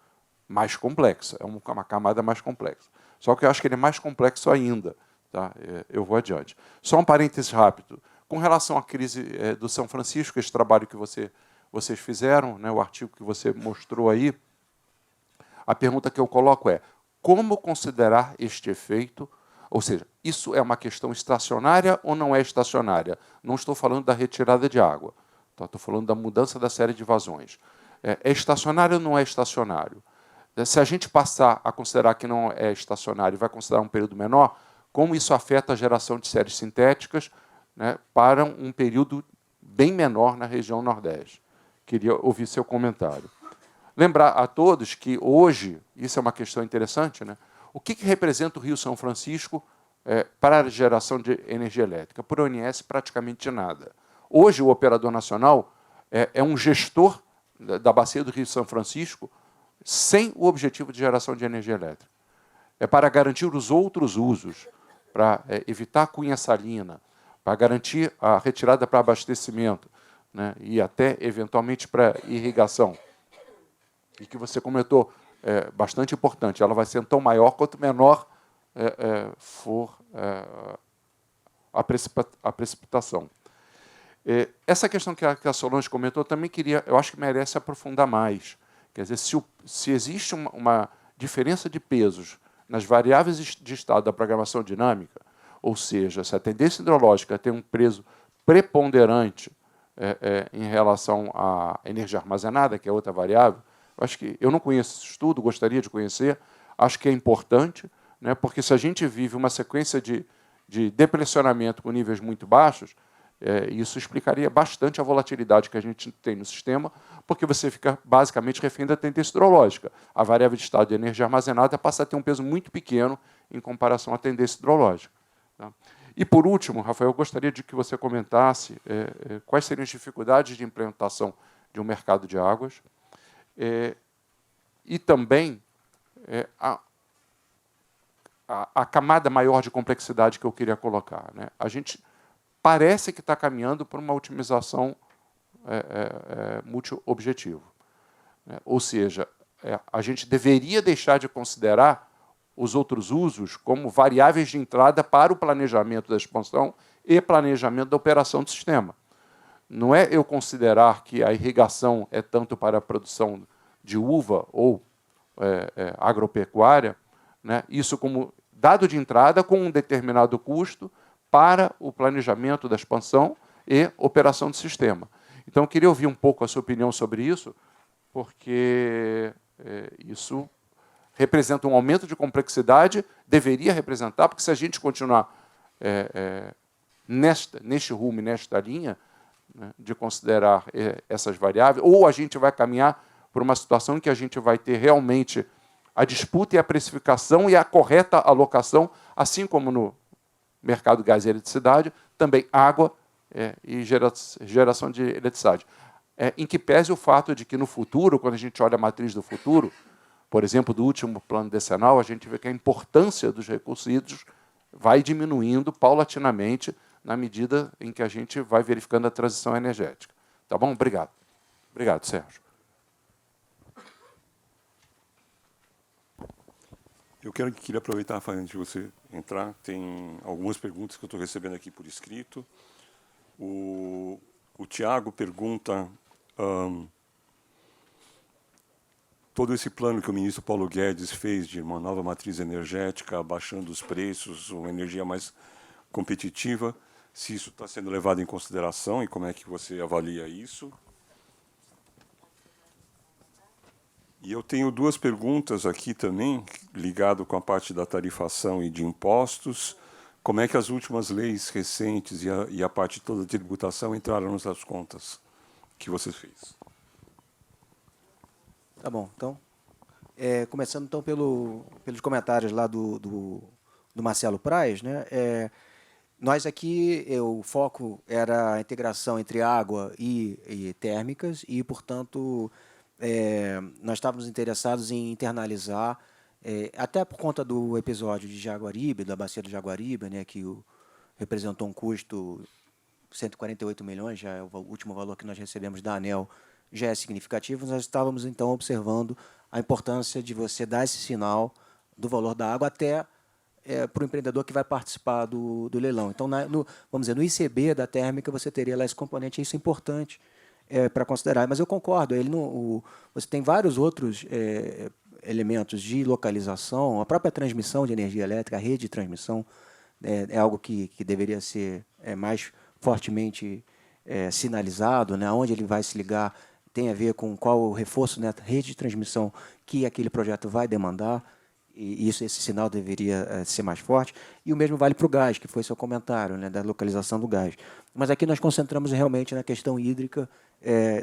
mais complexo, é uma camada mais complexa. Só que eu acho que ele é mais complexo ainda, Tá? Eu vou adiante. Só um parêntese rápido. Com relação à crise do São Francisco, esse trabalho que vocês fizeram, né, o artigo que você mostrou aí, a pergunta que eu coloco é: como considerar este efeito? Ou seja, isso é uma questão estacionária ou não é estacionária? Não estou falando da retirada de água, tá? Estou falando da mudança da série de vazões. É estacionário ou não é estacionário? Se a gente passar a considerar que não é estacionário e vai considerar um período menor, como isso afeta a geração de séries sintéticas, né, para um período bem menor na região Nordeste? Queria ouvir seu comentário. Lembrar a todos que hoje, isso é uma questão interessante, né, o que representa o Rio São Francisco para a geração de energia elétrica? Por ONS, praticamente nada. Hoje, o operador nacional é um gestor da bacia do Rio São Francisco sem o objetivo de geração de energia elétrica. É para garantir os outros usos, para evitar a cunha salina, para garantir a retirada para abastecimento, né, e até, eventualmente, para irrigação. E que você comentou, bastante importante, ela vai ser tão maior quanto menor for a precipitação. Essa questão que a Solange comentou, também eu acho que merece aprofundar mais. Quer dizer, se existe uma diferença de pesos nas variáveis de estado da programação dinâmica, ou seja, se a tendência hidrológica tem um peso preponderante em relação à energia armazenada, que é outra variável, acho que eu não conheço esse estudo, gostaria de conhecer, acho que é importante, né, porque se a gente vive uma sequência de depressionamento com níveis muito baixos, isso explicaria bastante a volatilidade que a gente tem no sistema, porque você fica basicamente refém da tendência hidrológica. A variável de estado de energia armazenada passa a ter um peso muito pequeno em comparação à tendência hidrológica. Tá? E, por último, Rafael, eu gostaria de que você comentasse quais seriam as dificuldades de implementação de um mercado de águas e também a camada maior de complexidade que eu queria colocar. Né? A gente parece que está caminhando para uma otimização multi-objetivo. Né? Ou seja, a gente deveria deixar de considerar os outros usos como variáveis de entrada para o planejamento da expansão e planejamento da operação do sistema. Não é eu considerar que a irrigação é tanto para a produção de uva ou agropecuária, né, isso como dado de entrada com um determinado custo para o planejamento da expansão e operação do sistema. Então, eu queria ouvir um pouco a sua opinião sobre isso, porque isso representa um aumento de complexidade, deveria representar, porque se a gente continuar neste rumo, nesta linha, né, de considerar essas variáveis, ou a gente vai caminhar por uma situação em que a gente vai ter realmente a disputa e a precificação e a correta alocação, assim como no mercado gás e eletricidade, também água e geração de eletricidade. Em que pese o fato de que, no futuro, quando a gente olha a matriz do futuro, por exemplo, do último plano decenal, a gente vê que a importância dos recursos hídricos vai diminuindo paulatinamente na medida em que a gente vai verificando a transição energética. Tá bom? Obrigado. Obrigado, Sérgio. Eu queria aproveitar, Rafael, antes de você entrar, tem algumas perguntas que eu estou recebendo aqui por escrito. O Tiago pergunta, todo esse plano que o ministro Paulo Guedes fez de uma nova matriz energética, abaixando os preços, uma energia mais competitiva, se isso está sendo levado em consideração e como é que você avalia isso? E eu tenho duas perguntas aqui também, ligado com a parte da tarifação e de impostos. Como é que as últimas leis recentes e a parte toda de tributação entraram nessas contas que você fez? Tá bom. Então, começando então pelos comentários lá do Marcelo Praes, né? Nós aqui, o foco era a integração entre água e térmicas e, portanto, nós estávamos interessados em internalizar, até por conta do episódio de Jaguaribe, da bacia do Jaguaribe, né, que representou um custo de 148 milhões, já é o último valor que nós recebemos da ANEEL, já é significativo. Nós estávamos, então, observando a importância de você dar esse sinal do valor da água até para o empreendedor que vai participar do leilão. Então, vamos dizer, no ICB da térmica, você teria lá esse componente, isso é importante para considerar. Mas eu concordo, você tem vários outros elementos de localização, a própria transmissão de energia elétrica, a rede de transmissão, é algo que deveria ser mais fortemente sinalizado, né? Onde ele vai se ligar tem a ver com qual o reforço na rede de transmissão que aquele projeto vai demandar, e esse sinal deveria ser mais forte. E o mesmo vale para o gás, que foi seu comentário, né, da localização do gás. Mas aqui nós concentramos realmente na questão hídrica,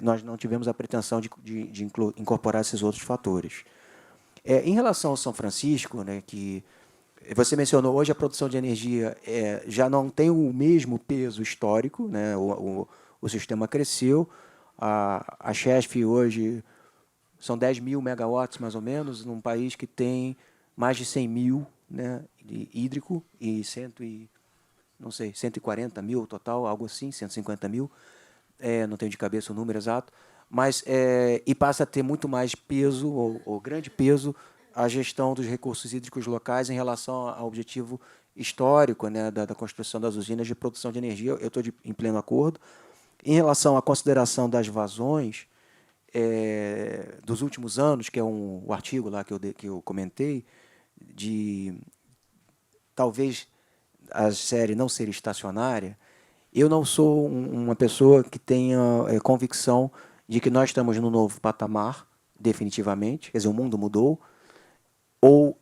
nós não tivemos a pretensão de incorporar esses outros fatores. Em relação ao São Francisco, né, que você mencionou, hoje a produção de energia já não tem o mesmo peso histórico, né, o sistema cresceu, a Chesf hoje são 10 mil megawatts, mais ou menos, num país que tem mais de 100 mil, né, de hídrico e 140 mil total, algo assim, 150 mil, não tenho de cabeça o número exato, mas e passa a ter muito mais peso, ou grande peso, a gestão dos recursos hídricos locais em relação ao objetivo histórico, né, da construção das usinas de produção de energia. Eu estou em pleno acordo. Em relação à consideração das vazões dos últimos anos, que é o artigo lá que eu comentei, de talvez a série não ser estacionária, eu não sou uma pessoa que tenha convicção de que nós estamos num novo patamar, definitivamente, quer dizer, o mundo mudou, ou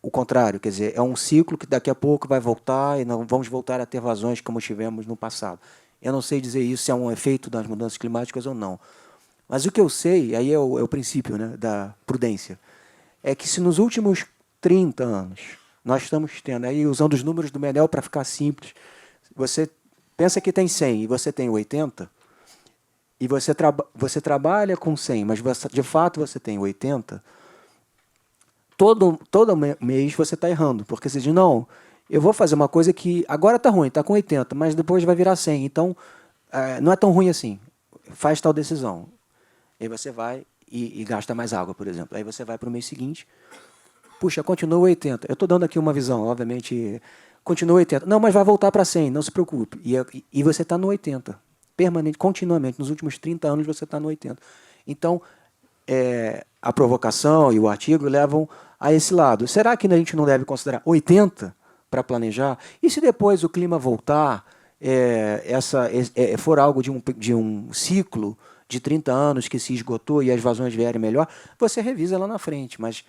o contrário, quer dizer, é um ciclo que daqui a pouco vai voltar e não vamos voltar a ter vazões como tivemos no passado. Eu não sei dizer isso, se é um efeito das mudanças climáticas ou não. Mas o que eu sei, aí é o princípio, né, da prudência, é que se nos últimos 30 anos nós estamos tendo, aí usando os números do Menel para ficar simples, você pensa que tem 100 e você tem 80, e você trabalha com 100, mas de fato você tem 80, todo mês você está errando, porque você diz, não, eu vou fazer uma coisa que agora está ruim, está com 80, mas depois vai virar 100, então não é tão ruim assim, faz tal decisão. Aí você vai e gasta mais água, por exemplo. Aí você vai para o mês seguinte, puxa, continua 80. Eu estou dando aqui uma visão, obviamente, continua 80. Não, mas vai voltar para 100, não se preocupe. E você está no 80, permanente, continuamente. Nos últimos 30 anos você está no 80. Então, a provocação e o artigo levam a esse lado. Será que a gente não deve considerar 80 para planejar? E se depois o clima voltar, for algo de um ciclo de 30 anos que se esgotou e as vazões vierem melhor, você revisa lá na frente. Mas,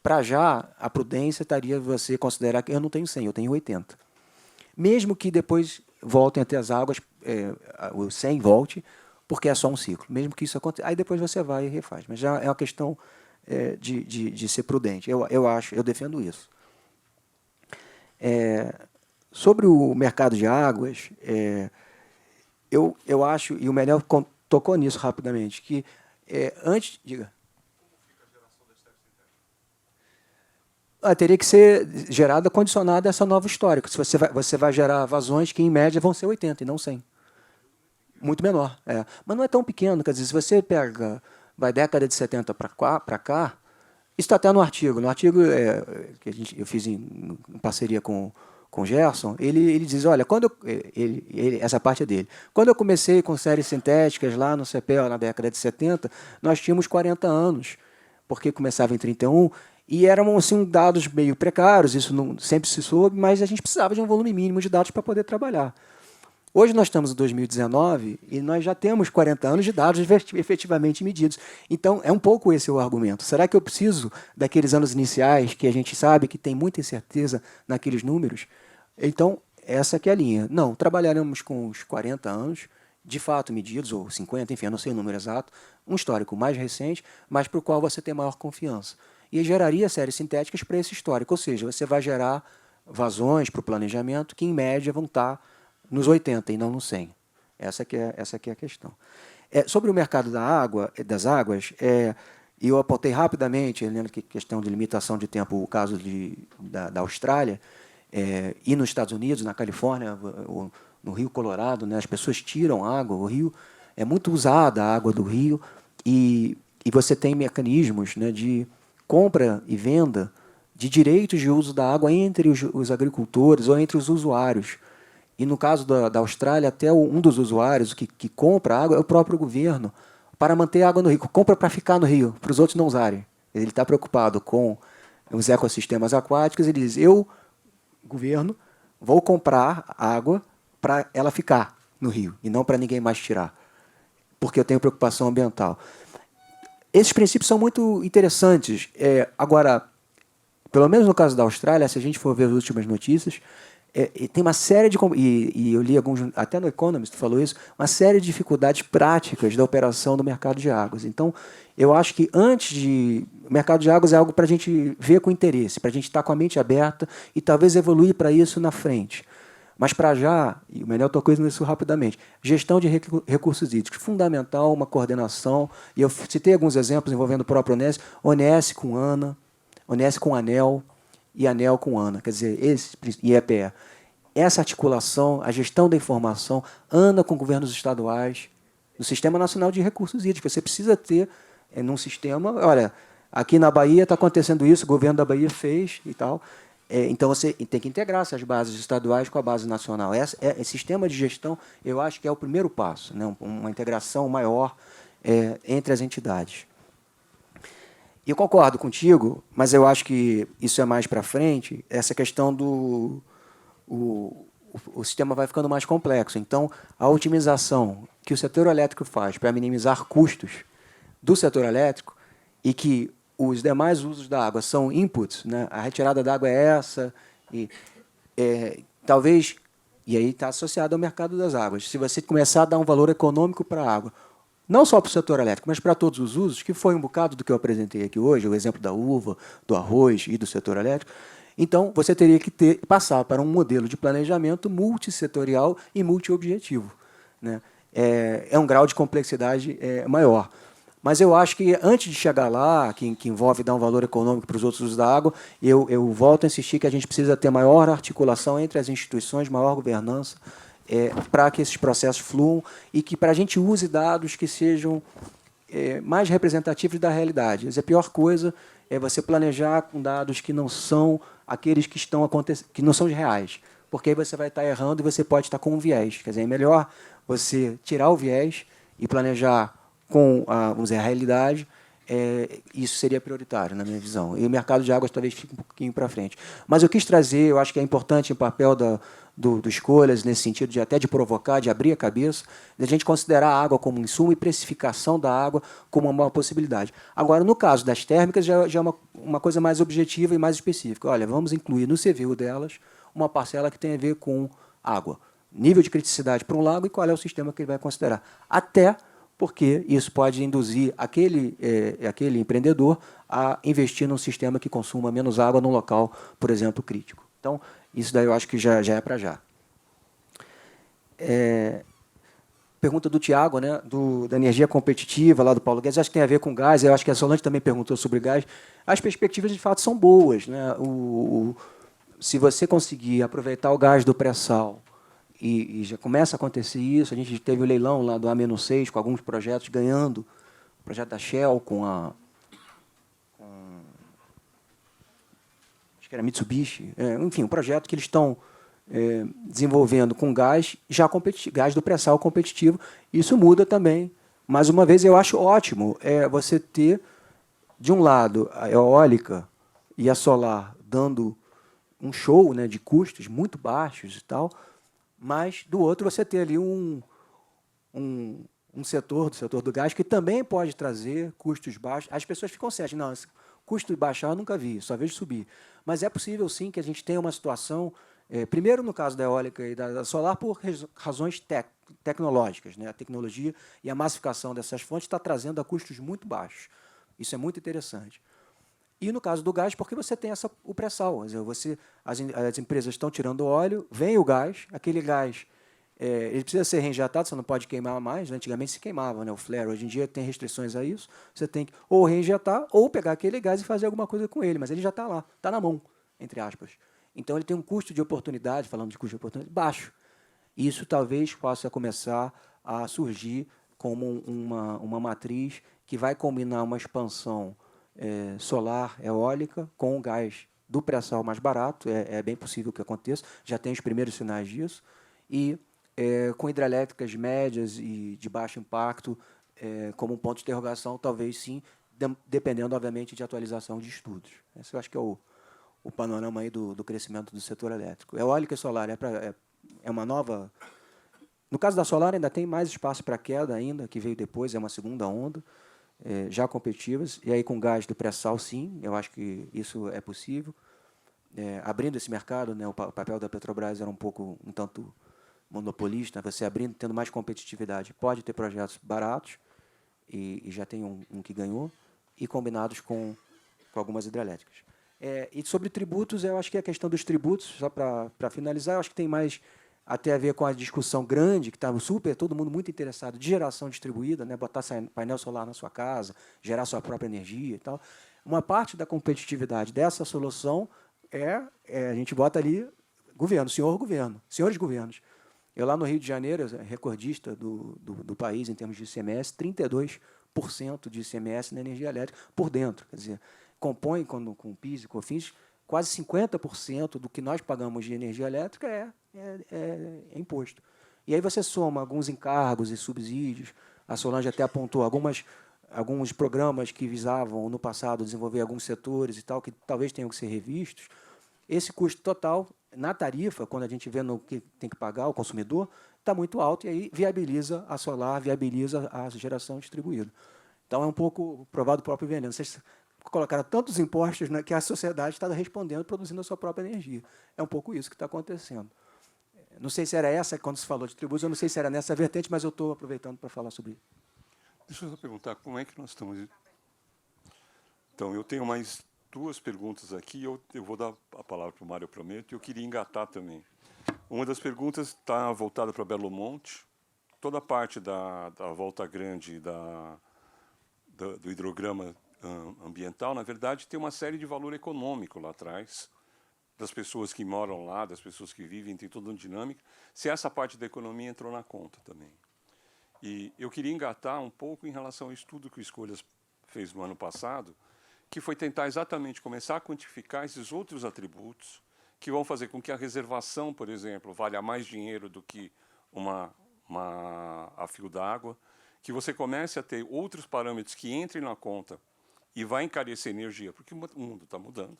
para já, a prudência estaria você considerar que eu não tenho 100, eu tenho 80. Mesmo que depois voltem a ter as águas, o 100 volte, porque é só um ciclo. Mesmo que isso aconteça, aí depois você vai e refaz. Mas já é uma questão de ser prudente. Eu defendo isso. Sobre o mercado de águas, eu acho, e o Menel tocou nisso rapidamente, que antes... Diga. Como fica a geração das séries sintéticas? Teria que ser gerada, condicionada a essa nova histórica. Se você vai gerar vazões que, em média, vão ser 80 e não 100. Muito menor. Mas não é tão pequeno. Quer dizer, se você pega, vai década de 70 para cá, isso está até no artigo. No artigo que eu fiz em parceria com o Gerson, ele diz, olha, essa parte é dele. Quando eu comecei com séries sintéticas lá no CPEL, na década de 70, nós tínhamos 40 anos, porque começava em 31, e eram assim, dados meio precários, isso não sempre se soube, mas a gente precisava de um volume mínimo de dados para poder trabalhar. Hoje nós estamos em 2019 e nós já temos 40 anos de dados efetivamente medidos. Então, é um pouco esse o argumento. Será que eu preciso daqueles anos iniciais que a gente sabe que tem muita incerteza naqueles números? Então, essa que é a linha. Não, trabalharemos com os 40 anos, de fato medidos, ou 50, enfim, eu não sei o número exato, um histórico mais recente, mas para o qual você tem maior confiança. E geraria séries sintéticas para esse histórico, ou seja, você vai gerar vazões para o planejamento que, em média, vão estar nos 80 e não nos 100. Essa que é a questão. Sobre o mercado das águas, eu apontei rapidamente, lendo que questão de limitação de tempo, o caso da Austrália, e nos Estados Unidos, na Califórnia, no Rio Colorado, né, as pessoas tiram água, o rio é muito usada, a água do rio, e você tem mecanismos, né, de compra e venda de direitos de uso da água entre os agricultores ou entre os usuários. E, no caso da Austrália, até um dos usuários que compra água é o próprio governo, para manter a água no rio. Compra para ficar no rio, para os outros não usarem. Ele está preocupado com os ecossistemas aquáticos, ele diz, eu, governo, vou comprar água para ela ficar no rio, e não para ninguém mais tirar, porque eu tenho preocupação ambiental. Esses princípios são muito interessantes. Agora, pelo menos no caso da Austrália, se a gente for ver as últimas notícias, tem uma série de... E eu li alguns, até no Economist falou isso, uma série de dificuldades práticas da operação do mercado de águas. Então, eu acho que antes de... O mercado de águas é algo para a gente ver com interesse, para a gente estar com a mente aberta e talvez evoluir para isso na frente. Mas, para já, e o Menel tocou nisso rapidamente, gestão de recursos hídricos, fundamental, uma coordenação, e eu citei alguns exemplos envolvendo o próprio ONS com ANA, ONS com ANEL, e ANEL com ANA, quer dizer, e EPE. Essa articulação, a gestão da informação, ANA com governos estaduais, no Sistema Nacional de Recursos Hídricos. Você precisa ter, num sistema, olha, aqui na Bahia está acontecendo isso, o governo da Bahia fez e tal. Então, você tem que integrar essas bases estaduais com a base nacional. Esse sistema de gestão, eu acho que é o primeiro passo, né? Uma integração maior entre as entidades. E eu concordo contigo, mas eu acho que isso é mais para frente, essa questão do... O sistema vai ficando mais complexo. Então, a otimização que o setor elétrico faz para minimizar custos do setor elétrico e que os demais usos da água são inputs, né? A retirada da água é essa, e talvez... E aí está associado ao mercado das águas. Se você começar a dar um valor econômico para a água, não só para o setor elétrico, mas para todos os usos, que foi um bocado do que eu apresentei aqui hoje, o exemplo da uva, do arroz e do setor elétrico, então você teria que passar para um modelo de planejamento multissetorial e multiobjetivo, né? É um grau de complexidade maior. Mas eu acho que, antes de chegar lá, que envolve dar um valor econômico para os outros usos da água, eu volto a insistir que a gente precisa ter maior articulação entre as instituições, maior governança, para que esses processos fluam e que para a gente use dados que sejam mais representativos da realidade. A pior coisa é você planejar com dados que não são aqueles que estão acontecendo, que não são reais, porque aí você vai estar errando e você pode estar com um viés. Quer dizer, é melhor você tirar o viés e planejar com vamos dizer, a realidade. Isso seria prioritário, na minha visão. E o mercado de águas talvez fique um pouquinho para frente. Mas eu quis trazer, eu acho que é importante o papel do Escolhas, nesse sentido de até de provocar, de abrir a cabeça, de a gente considerar a água como insumo e precificação da água como uma possibilidade. Agora, no caso das térmicas, já é uma coisa mais objetiva e mais específica. Olha, vamos incluir no CVU delas uma parcela que tem a ver com água. Nível de criticidade para um lago e qual é o sistema que ele vai considerar. Até porque isso pode induzir aquele empreendedor a investir num sistema que consuma menos água num local, por exemplo, crítico. Então, isso daí eu acho que já é para já. Pergunta do Tiago, né, da energia competitiva, lá do Paulo Guedes, acho que tem a ver com gás, eu acho que a Solange também perguntou sobre gás. As perspectivas, de fato, são boas, né? Se você conseguir aproveitar o gás do pré-sal, e já começa a acontecer isso, a gente teve o leilão lá do A-6, com alguns projetos ganhando, o projeto da Shell acho que era Mitsubishi, enfim, um projeto que eles estão desenvolvendo com gás, gás do pré-sal competitivo. Isso muda também. Mais uma vez, eu acho ótimo você ter, de um lado, a eólica e a solar dando um show, né, de custos muito baixos e tal, mas, do outro, você ter ali um setor, do setor do gás, que também pode trazer custos baixos. As pessoas ficam certas, não, esse custo baixar eu nunca vi, só vejo subir. Mas é possível, sim, que a gente tenha uma situação, primeiro, no caso da eólica e da solar, por razões tecnológicas, né? A tecnologia e a massificação dessas fontes está trazendo a custos muito baixos. Isso é muito interessante. E, no caso do gás, porque você tem o pré-sal. As empresas estão tirando óleo, vem o gás, aquele gás ele precisa ser reinjetado, você não pode queimar mais. Antigamente se queimava, né, o flare. Hoje em dia tem restrições a isso. Você tem que ou reinjetar ou pegar aquele gás e fazer alguma coisa com ele. Mas ele já está lá, está na mão, entre aspas. Então, ele tem um custo de oportunidade, falando de custo de oportunidade, baixo. Isso talvez possa começar a surgir como uma matriz que vai combinar uma expansão solar, eólica, com o gás do pré-sal mais barato, é bem possível que aconteça, já tem os primeiros sinais disso, e com hidrelétricas médias e de baixo impacto, como um ponto de interrogação, talvez sim, dependendo, obviamente, de atualização de estudos. Esse eu acho que é o panorama aí do crescimento do setor elétrico. Eólica e solar é uma nova... No caso da solar, ainda tem mais espaço para queda ainda, que veio depois, é uma segunda onda, já competitivas, e aí com gás do pré-sal, sim, eu acho que isso é possível. Abrindo esse mercado, né, o papel da Petrobras era um tanto monopolista, você abrindo, tendo mais competitividade, pode ter projetos baratos, e já tem um que ganhou, e combinados com algumas hidrelétricas. E sobre tributos, eu acho que a questão dos tributos, só para finalizar, eu acho que tem mais até a ver com a discussão grande, que estava todo mundo muito interessado, de geração distribuída, né, botar painel solar na sua casa, gerar sua própria energia e tal. Uma parte da competitividade dessa solução a gente bota ali governo, senhores governos. Eu lá no Rio de Janeiro, recordista do país em termos de ICMS, 32% de ICMS na energia elétrica por dentro. Quer dizer, compõe com PIS e COFINS quase 50% do que nós pagamos de energia elétrica é imposto. E aí você soma alguns encargos e subsídios. A Solange até apontou alguns programas que visavam, no passado, desenvolver alguns setores e tal, que talvez tenham que ser revistos. Esse custo total, na tarifa, quando a gente vê no que tem que pagar o consumidor, está muito alto, e aí viabiliza a solar, viabiliza a geração distribuída. Então, é um pouco provado o próprio veneno. Vocês colocaram tantos impostos, né, que a sociedade está respondendo, produzindo a sua própria energia. É um pouco isso que está acontecendo. Não sei se era essa, quando se falou de tributos, eu não sei se era nessa vertente, mas eu estou aproveitando para falar sobre isso. Deixa eu só perguntar, como é que nós estamos... Então, eu tenho mais duas perguntas aqui, eu vou dar a palavra para o Mário, eu prometo, e eu queria engatar também. Uma das perguntas está voltada para Belo Monte. Toda a parte da Volta Grande do hidrograma ambiental, na verdade, tem uma série de valor econômico lá atrás, das pessoas que moram lá, das pessoas que vivem, tem toda uma dinâmica, se essa parte da economia entrou na conta também. E eu queria engatar um pouco em relação ao estudo que o Escolhas fez no ano passado, que foi tentar exatamente começar a quantificar esses outros atributos que vão fazer com que a reservação, por exemplo, valha mais dinheiro do que a fio d'água, que você comece a ter outros parâmetros que entrem na conta e vai encarecer a energia, porque o mundo está mudando.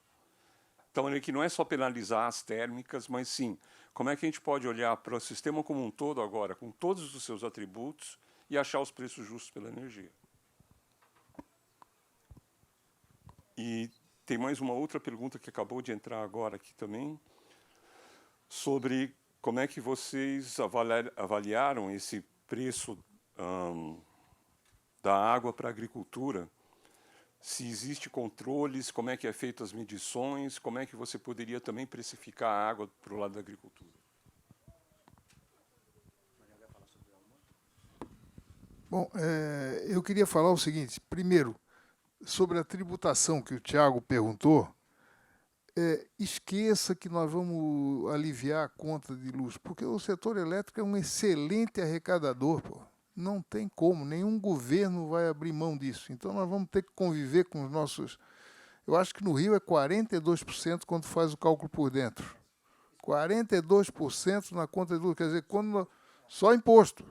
Então, que não é só penalizar as térmicas, mas sim, como é que a gente pode olhar para o sistema como um todo agora, com todos os seus atributos, e achar os preços justos pela energia. E tem mais uma outra pergunta que acabou de entrar agora aqui também, sobre como é que vocês avaliaram esse preço da água para a agricultura, se existe controles, como é que é feito as medições, como é que você poderia também precificar a água para o lado da agricultura. Bom, eu queria falar o seguinte, primeiro, sobre a tributação que o Tiago perguntou, esqueça que nós vamos aliviar a conta de luz, porque o setor elétrico é um excelente arrecadador, pô. Não tem como, nenhum governo vai abrir mão disso. Então, nós vamos ter que conviver com os nossos... Eu acho que no Rio é 42% quando faz o cálculo por dentro. 42% na conta de luz, quer dizer, só imposto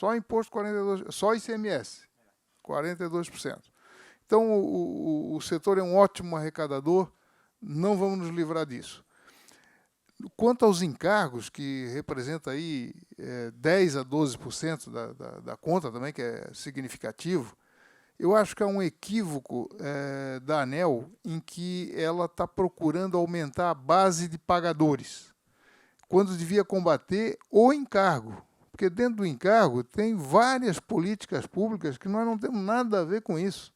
42%, só ICMS, 42%. Então, o setor é um ótimo arrecadador, não vamos nos livrar disso. Quanto aos encargos, que representa aí 10% a 12% da conta também, que é significativo, eu acho que é um equívoco da ANEEL em que ela está procurando aumentar a base de pagadores, quando devia combater o encargo. Porque dentro do encargo tem várias políticas públicas que nós não temos nada a ver com isso.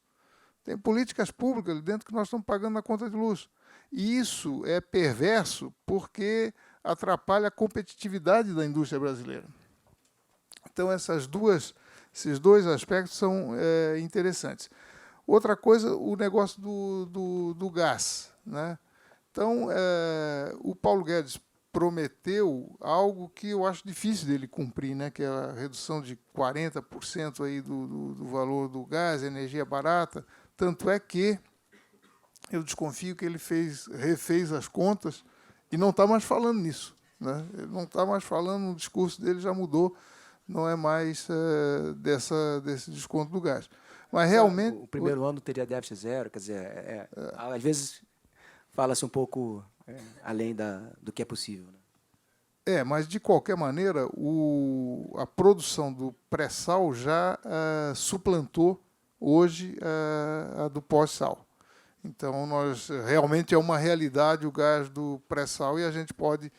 Tem políticas públicas ali dentro que nós estamos pagando na conta de luz. E isso é perverso porque atrapalha a competitividade da indústria brasileira. Então, esses dois aspectos são interessantes. Outra coisa, o negócio do gás, né? Então, o Paulo Guedes prometeu algo que eu acho difícil dele cumprir, né? Que é a redução de 40% aí do valor do gás, energia barata. Tanto é que eu desconfio que ele refez as contas e não está mais falando nisso, né? Ele não está mais falando, o discurso dele já mudou, não é mais desse desconto do gás. Mas realmente... O primeiro ano teria déficit zero, quer dizer, às vezes fala-se um pouco além do que é possível, né? Mas de qualquer maneira, a produção do pré-sal já suplantou hoje a do pós-sal. Então, realmente é uma realidade o gás do pré-sal e a gente pode,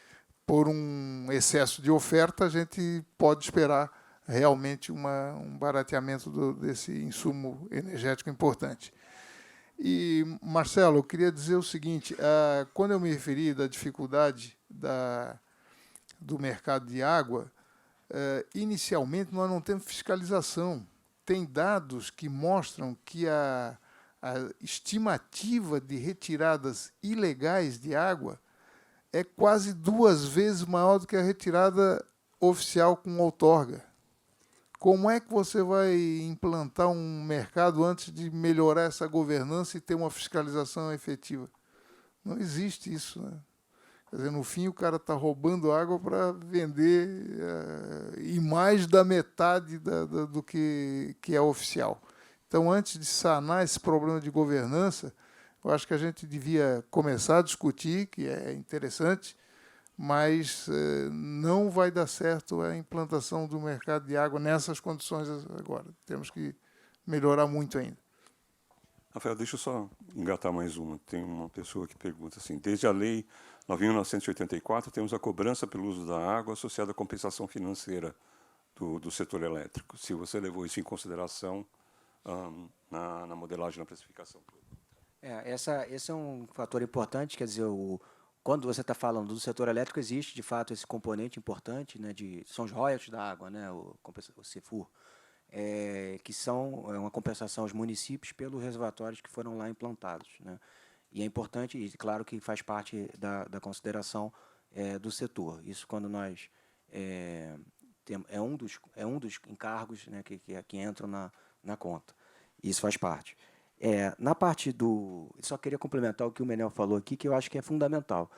por um excesso de oferta, a gente pode esperar realmente um barateamento desse insumo energético importante. E, Marcelo, eu queria dizer o seguinte, quando eu me referi da dificuldade do mercado de água, inicialmente nós não temos fiscalização. Tem dados que mostram que a estimativa de retiradas ilegais de água é quase 2 vezes maior do que a retirada oficial com outorga. Como é que você vai implantar um mercado antes de melhorar essa governança e ter uma fiscalização efetiva? Não existe isso, né? Quer dizer, no fim, o cara está roubando água para vender e mais da metade do que é oficial. Então, antes de sanar esse problema de governança, eu acho que a gente devia começar a discutir, que é interessante, mas não vai dar certo a implantação do mercado de água nessas condições agora. Temos que melhorar muito ainda. Rafael, deixa eu só engatar mais uma. Tem uma pessoa que pergunta assim, desde a Lei 9.984, temos a cobrança pelo uso da água associada à compensação financeira do setor elétrico. Se você levou isso em consideração na modelagem, na precificação. Esse é um fator importante, quer dizer, quando você está falando do setor elétrico, existe, de fato, esse componente importante, né, são os royalties da água, né, o CEFUR, que são uma compensação aos municípios pelos reservatórios que foram lá implantados, né. E é importante, e claro que faz parte da consideração do setor. Isso quando nós é um dos encargos, né, que entram na conta. Isso faz parte. Na parte só queria complementar o que o Menel falou aqui, que eu acho que é fundamental.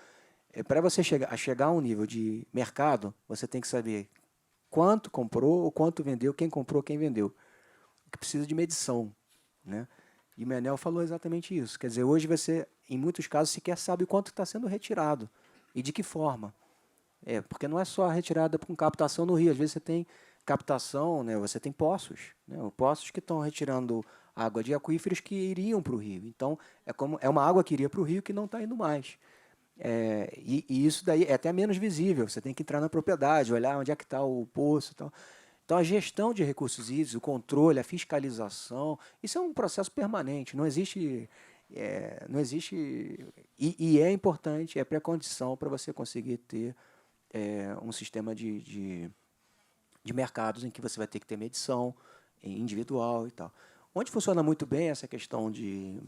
Para você chegar a um nível de mercado, você tem que saber quanto comprou, ou quanto vendeu, quem comprou, quem vendeu. O que precisa de medição, né? E o Menel falou exatamente isso. Quer dizer, hoje você, em muitos casos, sequer sabe quanto está sendo retirado e de que forma. Porque não é só a retirada com captação no rio. Às vezes você tem captação, né, você tem poços, né, poços que estão retirando água de aquíferos que iriam para o rio. Então, é uma água que iria para o rio que não está indo mais. E isso daí é até menos visível. Você tem que entrar na propriedade, olhar onde é que está o poço e tal. Então, a gestão de recursos hídricos, o controle, a fiscalização, isso é um processo permanente. Não existe... E é importante, é pré-condição para você conseguir ter um sistema de mercados em que você vai ter que ter medição individual e tal. Onde funciona muito bem essa questão de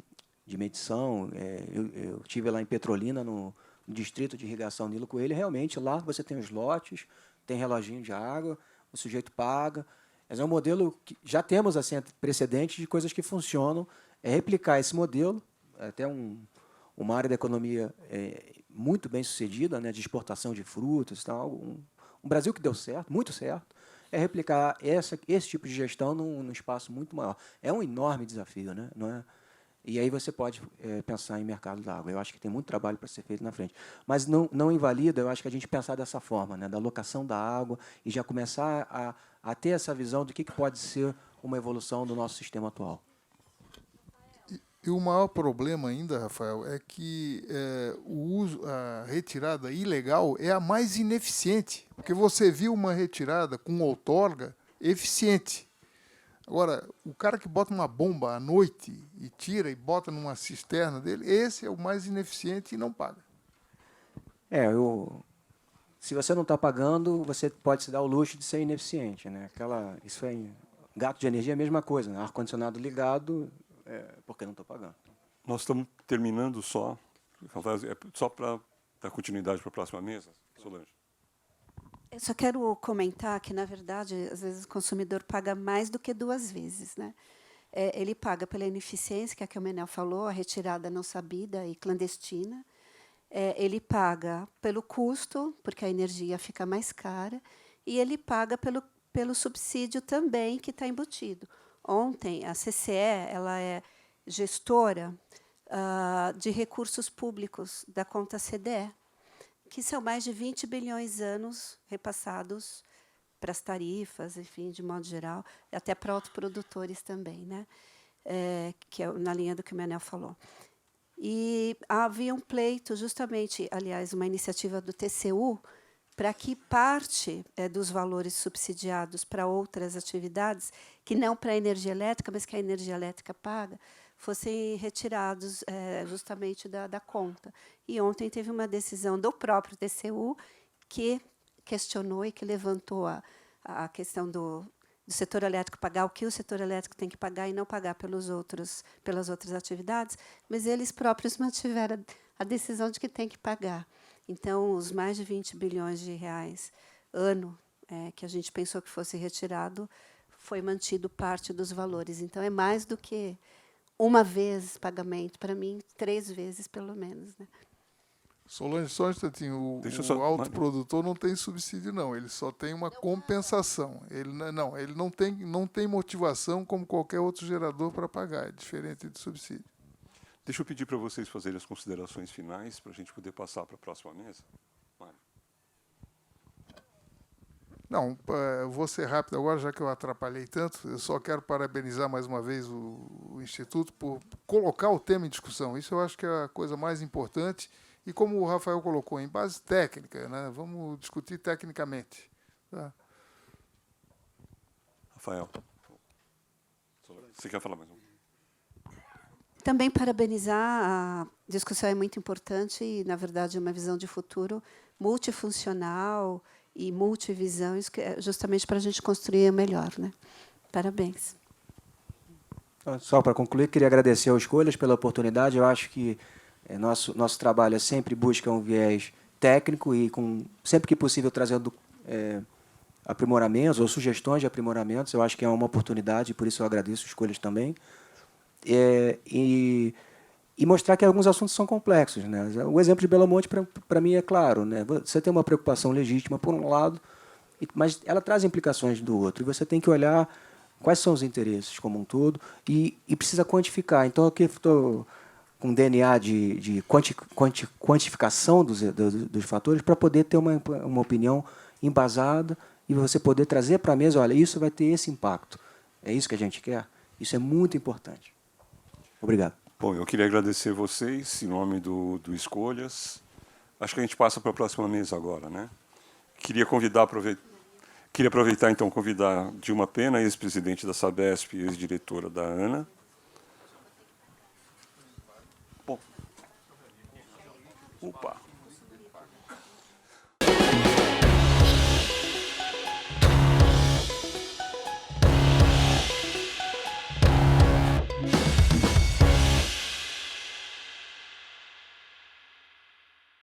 medição, eu estive lá em Petrolina, no distrito de irrigação Nilo Coelho, realmente lá você tem os lotes, tem reloginho de água, o sujeito paga. Mas é um modelo que já temos assim, precedentes de coisas que funcionam, replicar esse modelo, até uma área da economia muito bem sucedida, né, de exportação de frutas, tal, um Brasil que deu certo, muito certo, replicar esse tipo de gestão num espaço muito maior. É um enorme desafio, né? Não é? E aí você pode pensar em mercado da água. Eu acho que tem muito trabalho para ser feito na frente. Mas não invalida, eu acho que a gente pensar dessa forma, né, da alocação da água, e já começar a ter essa visão do que pode ser uma evolução do nosso sistema atual. E o maior problema ainda, Rafael, é que a retirada ilegal é a mais ineficiente, porque você viu uma retirada com outorga eficiente. Agora, o cara que bota uma bomba à noite e tira e bota numa cisterna dele, esse é o mais ineficiente e não paga. Se você não está pagando, você pode se dar o luxo de ser ineficiente, né? Isso gato de energia é a mesma coisa, né? Ar-condicionado ligado, porque não estou pagando. Nós estamos terminando só para dar continuidade para a próxima mesa, Solange. Eu só quero comentar que, na verdade, às vezes o consumidor paga mais do que 2 vezes, né? Ele paga pela ineficiência, que é a que o Menel falou, a retirada não sabida e clandestina. Ele paga pelo custo, porque a energia fica mais cara, e ele paga pelo subsídio também que está embutido. Ontem, a CCE ela é gestora de recursos públicos da conta CDE, que são mais de 20 bilhões anos repassados para as tarifas, enfim, de modo geral, e até para autoprodutores também, né? Que é na linha do que o Menel falou. E havia um pleito, justamente, aliás, uma iniciativa do TCU, para que parte dos valores subsidiados para outras atividades, que não para a energia elétrica, mas que a energia elétrica paga, fossem retirados justamente da conta. E ontem teve uma decisão do próprio TCU que questionou e que levantou a questão do setor elétrico pagar o que o setor elétrico tem que pagar e não pagar pelas outras atividades, mas eles próprios mantiveram a decisão de que tem que pagar. Então, os mais de 20 bilhões de reais ano que a gente pensou que fosse retirado, foi mantido parte dos valores. Então, é mais do que uma vez pagamento, para mim, 3 vezes, pelo menos. Né? Solange, só um instantinho, o autoprodutor não tem subsídio, não. Ele só tem uma compensação. Ele não tem motivação como qualquer outro gerador para pagar. É diferente do subsídio. Deixa eu pedir para vocês fazerem as considerações finais para a gente poder passar para a próxima mesa. Mário. Não, eu vou ser rápido agora, já que eu atrapalhei tanto. Eu só quero parabenizar mais uma vez o Instituto por colocar o tema em discussão. Isso eu acho que é a coisa mais importante. E como o Rafael colocou, em base técnica, né? Vamos discutir tecnicamente. Tá? Rafael, você quer falar mais um? Também parabenizar, a discussão é muito importante e, na verdade, é uma visão de futuro multifuncional e multivisão, justamente para a gente construir melhor. Né? Parabéns. Só para concluir, queria agradecer ao Escolhas pela oportunidade. Eu acho que nosso trabalho sempre busca um viés técnico e, sempre que possível, trazendo aprimoramentos ou sugestões de aprimoramentos. Eu acho que é uma oportunidade, por isso eu agradeço Escolhas também. E mostrar que alguns assuntos são complexos. Né? O exemplo de Belo Monte, para mim, é claro. Né? Você tem uma preocupação legítima, por um lado, mas ela traz implicações do outro. E você tem que olhar quais são os interesses como um todo e precisa quantificar. Então, aqui estou com DNA de quantificação dos fatores para poder ter uma opinião embasada e você poder trazer para a mesa, olha, isso vai ter esse impacto. É isso que a gente quer? Isso é muito importante. Obrigado. Bom, eu queria agradecer vocês, em nome do Escolhas. Acho que a gente passa para a próxima mesa agora, né? Queria aproveitar, então, convidar Dilma Pena, ex-presidente da Sabesp e ex-diretora da ANA. Bom. Opa!